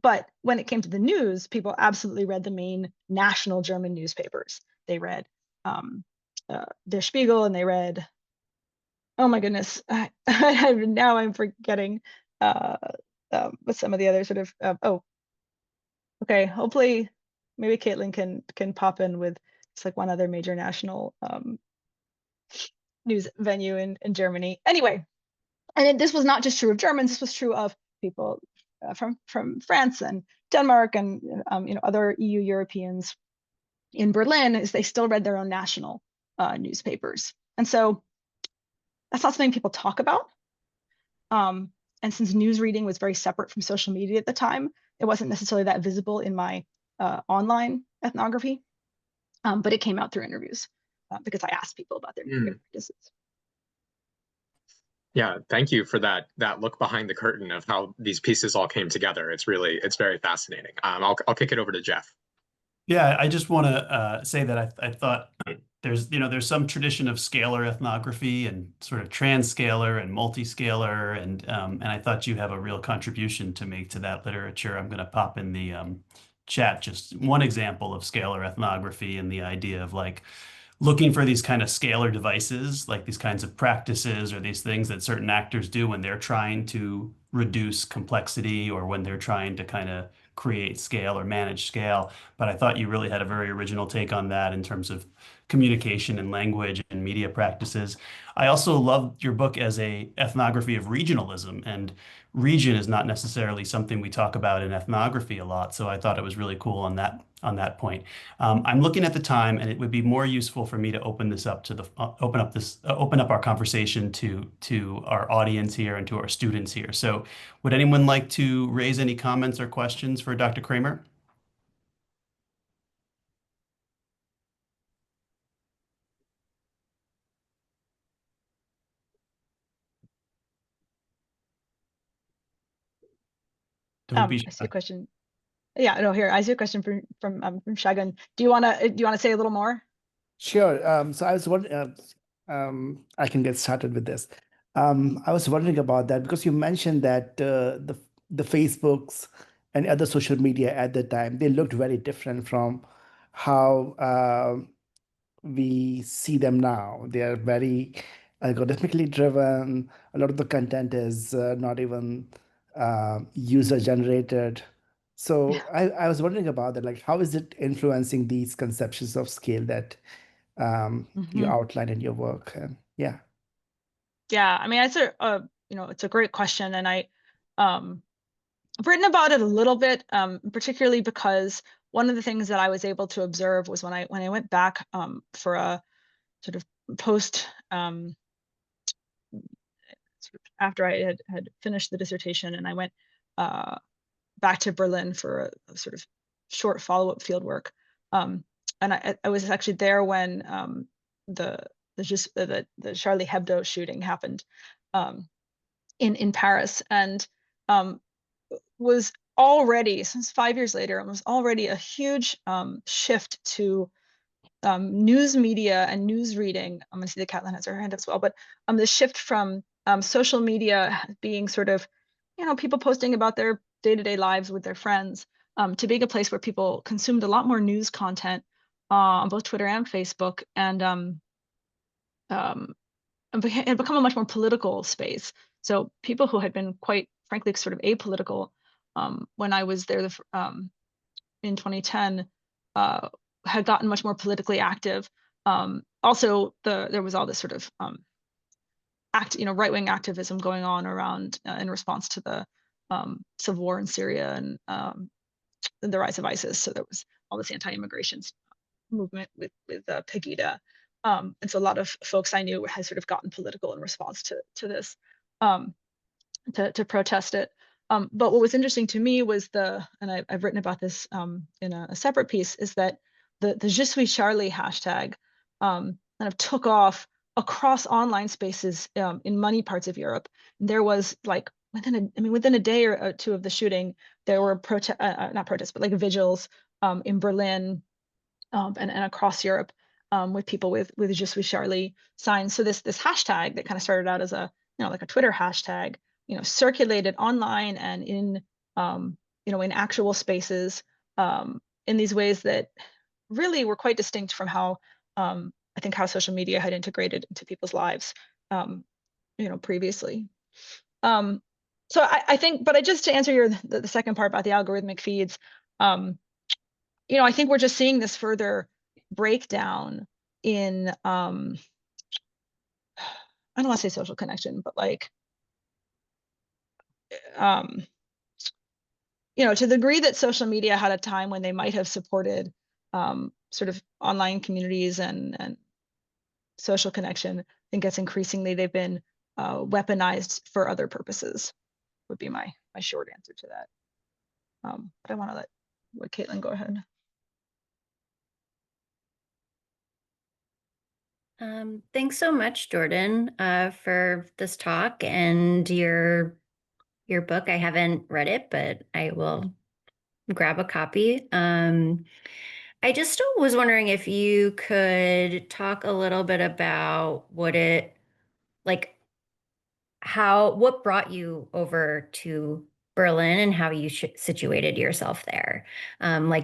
But when it came to the news, people absolutely read the main national German newspapers. They read Der Spiegel, and they read, oh my goodness, now I'm forgetting what some of the other sort of, okay, hopefully maybe Caitlin can pop in with just like one other major national news venue in Germany. Anyway, and this was not just true of Germans, this was true of people from France and Denmark and other EU Europeans in Berlin, is they still read their own national newspapers. And so that's not something people talk about. And since news reading was very separate from social media at the time, it wasn't necessarily that visible in my online ethnography, but it came out through interviews because I asked people about their practices. Yeah, thank you for that look behind the curtain of how these pieces all came together. It's very fascinating. I'll kick it over to Jeff. Yeah, I just want to say that I thought there's some tradition of scalar ethnography and sort of transcalar and multiscalar, and I thought you have a real contribution to make to that literature. I'm going to pop in the chat just one example of scalar ethnography and the idea of like looking for these kind of scalar devices, like these kinds of practices or these things that certain actors do when they're trying to reduce complexity or when they're trying to kind of create scale or manage scale. But I thought you really had a very original take on that in terms of communication and language and media practices. I also loved your book as a ethnography of regionalism, and region is not necessarily something we talk about in ethnography a lot. So I thought it was really cool on that point. I'm looking at the time, and it would be more useful for me to open this up to open up our conversation to our audience here and to our students here. So, would anyone like to raise any comments or questions for Dr. Kraemer? Don't be I see shy. a question. Yeah, no, here I see a question from Shagun. Do you wanna say a little more? Sure. So I was wondering, I can get started with this. I was wondering about that because you mentioned that the Facebooks and other social media at the time, they looked very different from how we see them now. They are very algorithmically driven. A lot of the content is not even user generated. So I was wondering about that, like how is it influencing these conceptions of scale that you outline in your work? And yeah. Yeah, I mean, it's a great question, and I've written about it a little bit, particularly because one of the things that I was able to observe was when I went back for a sort of post sort of after I had finished the dissertation, and I went back to Berlin for a sort of short follow-up field work. And I was actually there when the Charlie Hebdo shooting happened in Paris, and was already, since 5 years later, it was already a huge shift to news media and news reading. I'm going to see that Caitlin has her hand up as well, but the shift from social media being sort of, people posting about their day-to-day lives with their friends, to being a place where people consumed a lot more news content, on both Twitter and Facebook, and it had become a much more political space. So people who had been quite frankly sort of apolitical when I was there in 2010 had gotten much more politically active. Also, there was all this sort of right-wing activism going on around in response to the civil war in Syria and the rise of ISIS. So there was all this anti-immigration movement with Pegida. And so a lot of folks I knew had sort of gotten political in response to this, to protest it. But what was interesting to me was and I've written about this in a separate piece, is that the Je suis Charlie hashtag kind of took off across online spaces in many parts of Europe. And there was like within a day or two of the shooting, there were not protests, but like vigils in Berlin and across Europe with people with Je suis Charlie signs. So this hashtag that kind of started out as a like a Twitter hashtag, circulated online and in in actual spaces in these ways that really were quite distinct from how I think how social media had integrated into people's lives previously. So I think, but just to answer the second part about the algorithmic feeds, I think we're just seeing this further breakdown in I don't want to say social connection, but like to the degree that social media had a time when they might have supported sort of online communities and social connection, I think it's increasingly they've been weaponized for other purposes, would be my short answer to that. But I want to let Caitlin go ahead. Thanks so much, Jordan, for this talk and your book. I haven't read it, but I will grab a copy. I just was wondering if you could talk a little bit about what brought you over to Berlin and how you situated yourself there.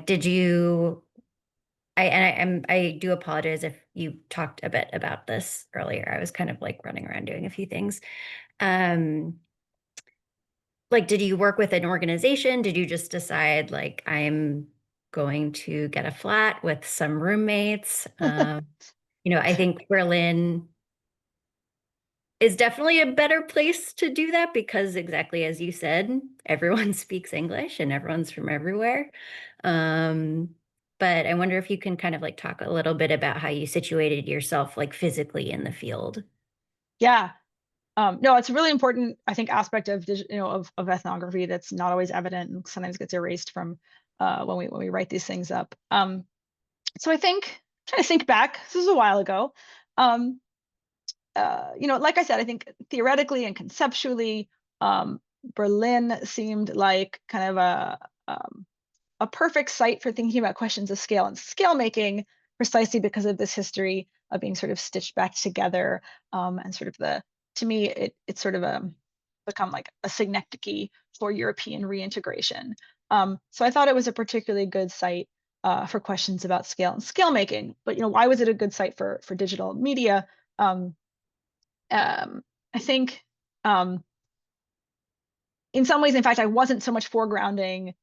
Did you? I do apologize if you talked a bit about this earlier. I was kind of like running around doing a few things. Did you work with an organization? Did you just decide I'm going to get a flat with some roommates? I think Berlin is definitely a better place to do that because exactly as you said, everyone speaks English and everyone's from everywhere. But I wonder if you can kind of talk a little bit about how you situated yourself physically in the field. Yeah. No, it's a really important, I think, aspect of of ethnography that's not always evident and sometimes gets erased from when we write these things up. So I think, trying to think back, this was a while ago. Like I said, I think theoretically and conceptually, Berlin seemed like kind of a perfect site for thinking about questions of scale and scale making, precisely because of this history of being sort of stitched back together and sort of to me, it's sort of become like a synecdoche for European reintegration. So I thought it was a particularly good site for questions about scale and scale making. But why was it a good site for digital media? I think in some ways, in fact, I wasn't so much foregrounding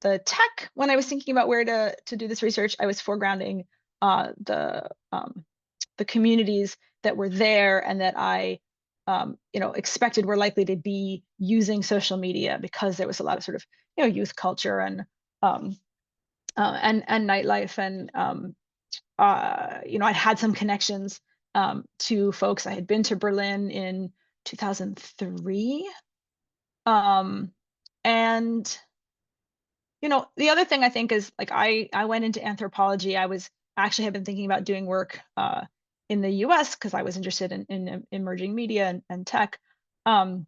the tech when I was thinking about where to do this research. I was foregrounding the communities that were there and that I expected were likely to be using social media because there was a lot of sort of youth culture and nightlife and I'd had some connections to folks. I had been to Berlin in 2003. And the other thing I think is I went into anthropology. I actually had been thinking about doing work in the US because I was interested in emerging media and tech. And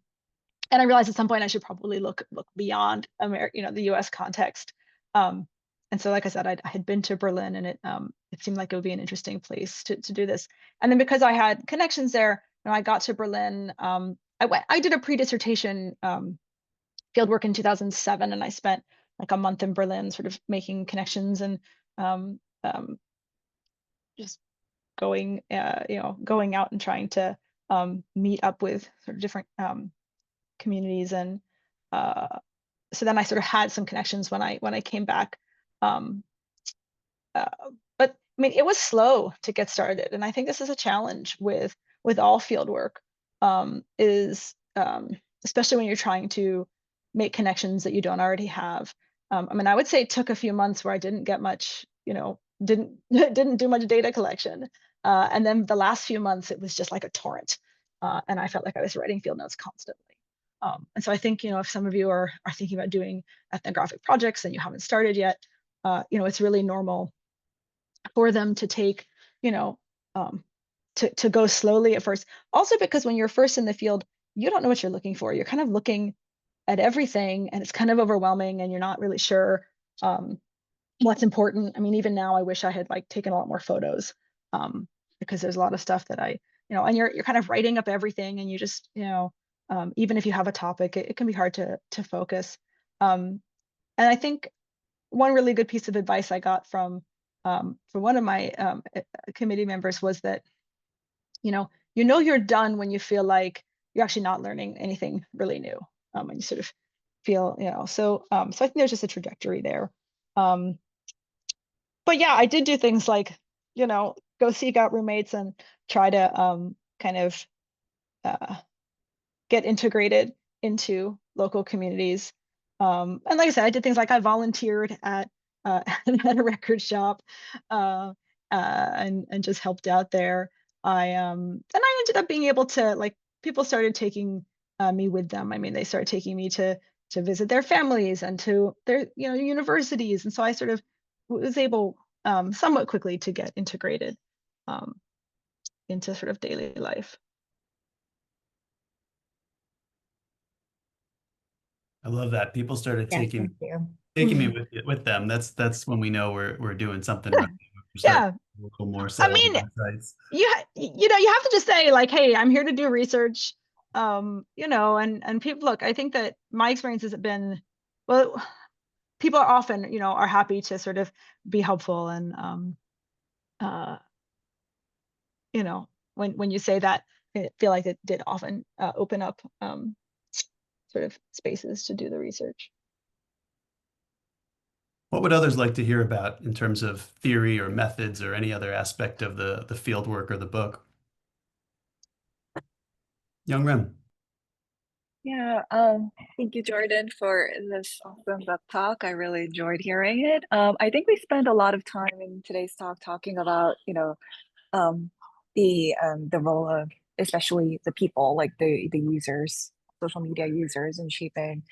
I realized at some point I should probably look beyond the US context. And so, like I said, I had been to Berlin and it seemed like it would be an interesting place to do this. And then because I had connections there, I got to Berlin. I did a pre-dissertation fieldwork in 2007, and I spent like a month in Berlin, sort of making connections and just going, going out and trying to meet up with sort of different communities. And so then I sort of had some connections when I came back. But I mean, it was slow to get started, and I think this is a challenge with all field work, especially when you're trying to make connections that you don't already have. I mean, I would say it took a few months where I didn't get much, didn't do much data collection, and then the last few months it was just like a torrent, and I felt like I was writing field notes constantly. And so I think, if some of you are thinking about doing ethnographic projects and you haven't started yet, it's really normal for them to take, to go slowly at first. Also because when you're first in the field, you don't know what you're looking for. You're kind of looking at everything and it's kind of overwhelming and you're not really sure what's important. I mean, even now I wish I had like taken a lot more photos because there's a lot of stuff that and you're kind of writing up everything and you just, even if you have a topic, it can be hard to focus. And I think one really good piece of advice I got from one of my committee members was that, you're done when you feel like you're actually not learning anything really new, and you sort of feel, so I think there's just a trajectory there. But yeah, I did do things like, go seek out roommates and try to kind of get integrated into local communities. And like I said, I did things like I volunteered at at a record shop and just helped out there. And I ended up being able to, like, people started taking me with them. I mean, they started taking me to visit their families and to their universities, and so I sort of was able somewhat quickly to get integrated into sort of daily life. I love that. People started Yes, taking thank you. me with them. That's when we know we're doing something right. We're Yeah. starting a little more I settled mean, insights. you have to just say like, hey, I'm here to do research. And people, look, I think that my experience has been, well, people are often, are happy to sort of be helpful. And, when you say that, I feel like it did often open up sort of spaces to do the research. What would others like to hear about in terms of theory or methods or any other aspect of the field work or the book? Young Rem. Yeah, thank you, Jordan, for this awesome web talk. I really enjoyed hearing it. I think we spent a lot of time in today's talk talking about, the role of especially the people, like the users, social media users, in shaping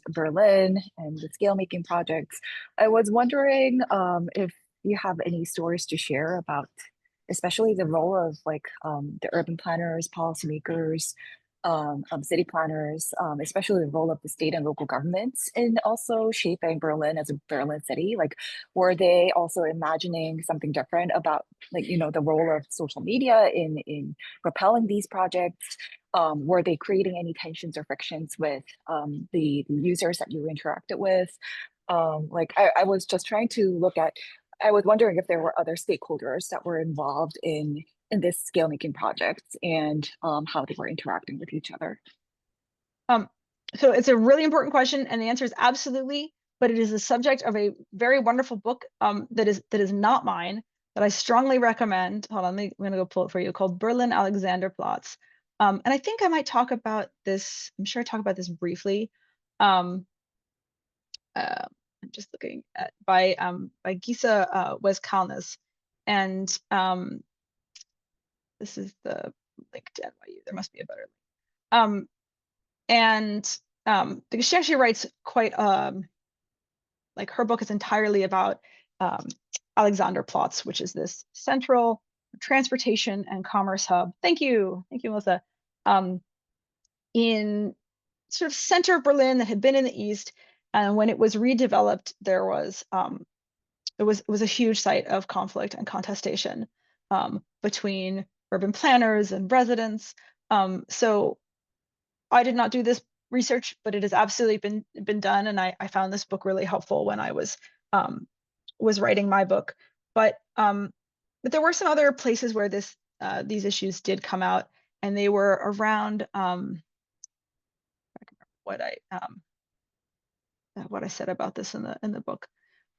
Berlin and the scale making projects. I was wondering if you have any stories to share about, especially the role of the urban planners, policymakers, city planners, especially the role of the state and local governments in also shaping Berlin as a Berlin city. Like, were they also imagining something different about the role of social media in propelling these projects? Were they creating any tensions or frictions with the users that you interacted with? I was just trying to look at, I was wondering if there were other stakeholders that were involved in this scale making projects and how they were interacting with each other. So it's a really important question, and the answer is absolutely. But it is the subject of a very wonderful book that is not mine, that I strongly recommend. Hold on, I'm going to go pull it for you. Called Berlin Alexanderplatz. And I think I might talk about this. I'm sure I talk about this briefly. I'm just looking at by Gisa Wes-Kalnes, and this is the link to NYU. There must be a better link. Because she actually writes quite like her book is entirely about Alexanderplatz, which is this central transportation and commerce hub. Thank you, Melissa. In sort of center of Berlin that had been in the east, and when it was redeveloped, there was it was a huge site of conflict and contestation between urban planners and residents. So I did not do this research, but it has absolutely been done, and I found this book really helpful when I was was writing my book. But there were some other places where these issues did come out, and they were around what I said about this in the book.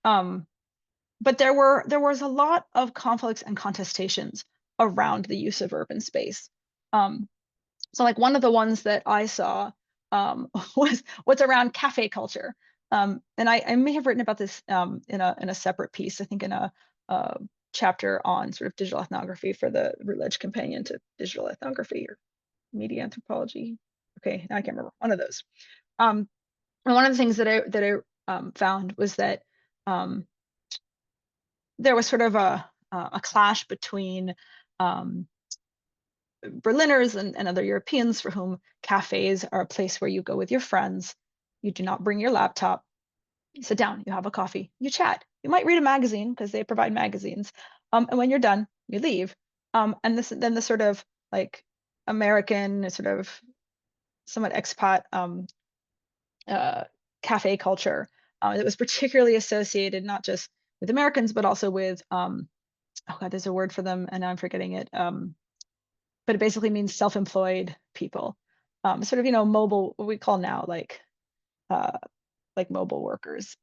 But there was a lot of conflicts and contestations around the use of urban space. So like one of the ones that I saw was around cafe culture. And I may have written about this in a separate piece, I think in a chapter on sort of digital ethnography for the Routledge Companion to Digital Ethnography or Media Anthropology. Okay, I can't remember, one of those. And one of the things that I found was that there was sort of a clash between Berliners and other Europeans for whom cafes are a place where you go with your friends. You do not bring your laptop. You sit down, you have a coffee, you chat. You might read a magazine because they provide magazines. And when you're done, you leave. And then the sort of like American sort of somewhat expat cafe culture that was particularly associated not just with Americans, but also with, oh God, there's a word for them and now I'm forgetting it. But it basically means self-employed people. Sort of, mobile, what we call now like mobile workers,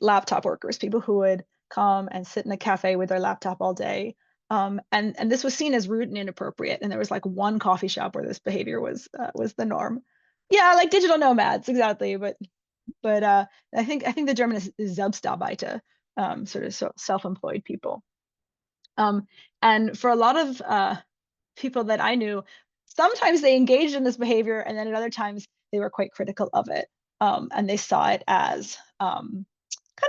laptop workers, people who would come and sit in a cafe with their laptop all day. And this was seen as rude and inappropriate. And there was like one coffee shop where this behavior was the norm. Yeah, like digital nomads, exactly. But I think the German is Selbstarbeiter, sort of self-employed people. And for a lot of people that I knew, sometimes they engaged in this behavior, and then at other times they were quite critical of it. And they saw it as kind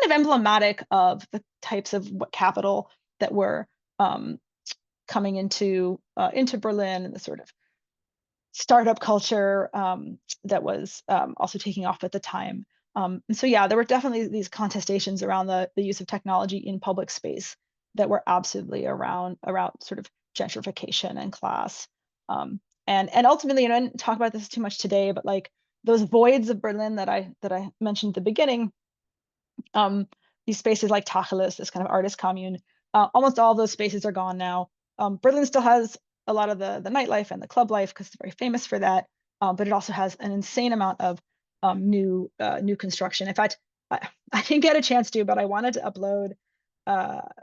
of emblematic of the types of capital that were coming into Berlin, and the sort of startup culture that was also taking off at the time. And so yeah, there were definitely these contestations around the use of technology in public space that were absolutely around sort of gentrification and class. And ultimately, I didn't talk about this too much today, but like those voids of Berlin that I mentioned at the beginning, these spaces like Tacheles, this kind of artist commune, almost all of those spaces are gone now. Berlin still has a lot of the nightlife and the club life because it's very famous for that, but it also has an insane amount of new construction. In fact, I didn't get a chance to, but I wanted to upload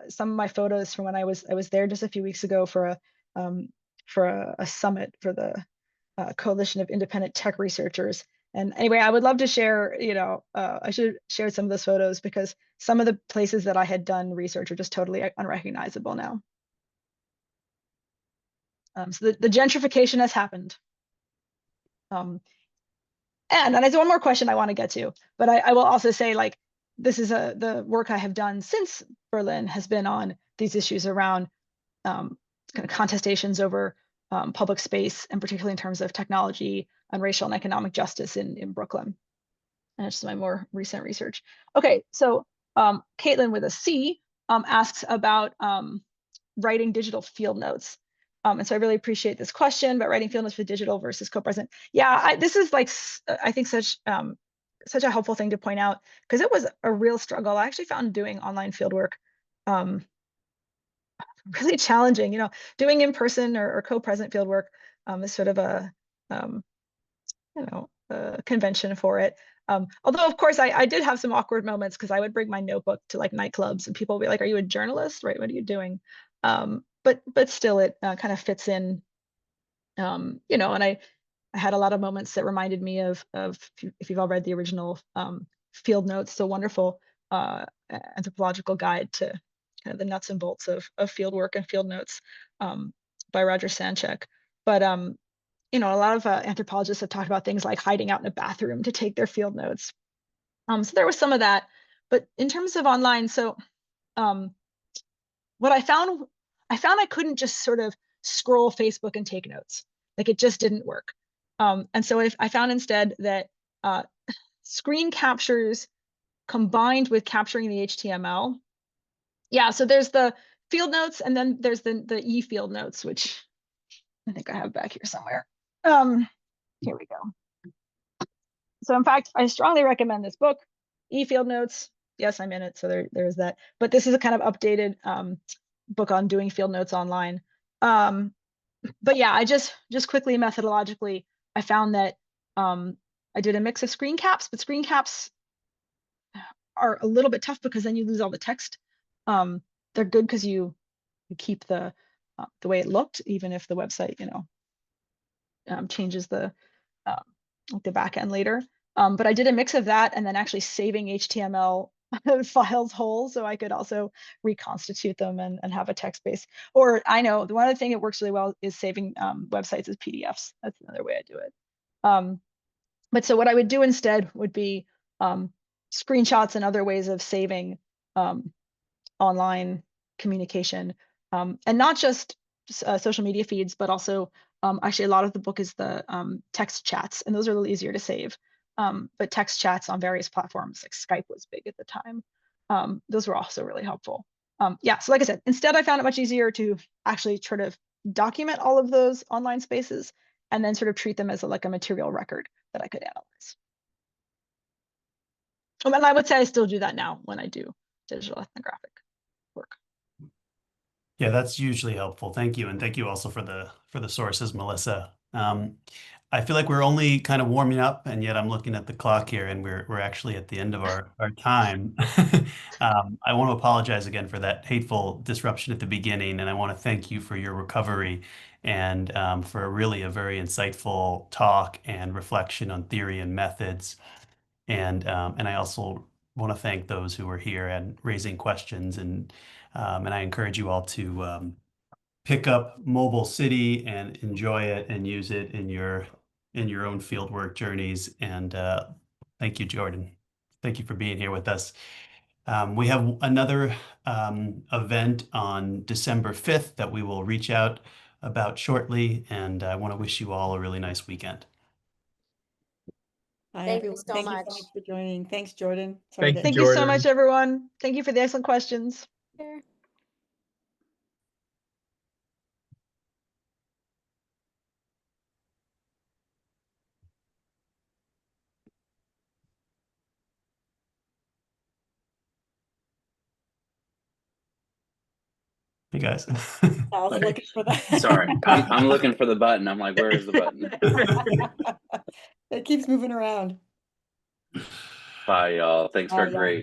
some of my photos from when I was there just a few weeks ago for a summit for the Coalition of Independent Tech Researchers. And anyway, I would love to share, I should share some of those photos because some of the places that I had done research are just totally unrecognizable now. So the gentrification has happened. And there's one more question I want to get to, but I will also say, like, this is the work I have done since Berlin has been on these issues around kind of contestations over public space, and particularly in terms of technology and racial and economic justice in Brooklyn. And it's just my more recent research. Okay, so Caitlin with a C asks about writing digital field notes. And so I really appreciate this question about writing field notes for digital versus co-present. Yeah, this is like, I think such a helpful thing to point out, because it was a real struggle. I actually found doing online fieldwork really challenging. Doing in-person or co-present fieldwork is sort of a convention for it. Although of course I did have some awkward moments because I would bring my notebook to like nightclubs and people would be like, "Are you a journalist? Right? What are you doing?" But still, it kind of fits in. And I had a lot of moments that reminded me of if you've all read the original Field Notes, so wonderful anthropological guide to kind of the nuts and bolts of field work and field notes by Roger Sanchek. But a lot of anthropologists have talked about things like hiding out in a bathroom to take their field notes. So there was some of that. But in terms of online, so what I found I couldn't just sort of scroll Facebook and take notes. Like, it just didn't work. And so I found instead that screen captures combined with capturing the HTML. Yeah, so there's the field notes, and then there's the e-field notes, which I think I have back here somewhere. Here we go. So in fact, I strongly recommend this book, e-field notes. yes, I'm in it. So there's that. But this is a kind of updated book on doing field notes online. But yeah, I just quickly methodologically, I found that I did a mix of screen caps, but screen caps are a little bit tough because then you lose all the text. They're good because you keep the way it looked, even if the website, changes the like the back end later. But I did a mix of that and then actually saving HTML files whole so I could also reconstitute them and have a text base. Or I know the one other thing that works really well is saving websites as PDFs. That's another way I do it. But so what I would do instead would be screenshots and other ways of saving online communication, and not just social media feeds, but also actually a lot of the book is the text chats, and those are a little easier to save. But text chats on various platforms, like Skype was big at the time. Those were also really helpful. Yeah, so like I said, instead I found it much easier to actually try to document all of those online spaces and then sort of treat them as like a material record that I could analyze. And I would say I still do that now when I do digital ethnographic work. Yeah, that's usually helpful. Thank you. And thank you also for the sources, Melissa. I feel like we're only kind of warming up, and yet I'm looking at the clock here and we're actually at the end of our time. I want to apologize again for that hateful disruption at the beginning, and I want to thank you for your recovery and for really a very insightful talk and reflection on theory and methods. And I also want to thank those who were here and raising questions, and I encourage you all to pick up Mobile City and enjoy it and use it in your own fieldwork journeys. And thank you, Jordan. Thank you for being here with us. We have another event on December 5th that we will reach out about shortly, and I want to wish you all a really nice weekend. Hi, Thank everyone. you so Thank you much. so much for joining. Thanks, Jordan. Thank you, Thank you so Jordan. much, everyone. Thank you for the excellent questions. Sure. Hey, guys. I was looking for that. Sorry, I'm looking for the button. I'm like, where is the button? It keeps moving around. Bye, y'all. Thanks for Bye, a y'all. great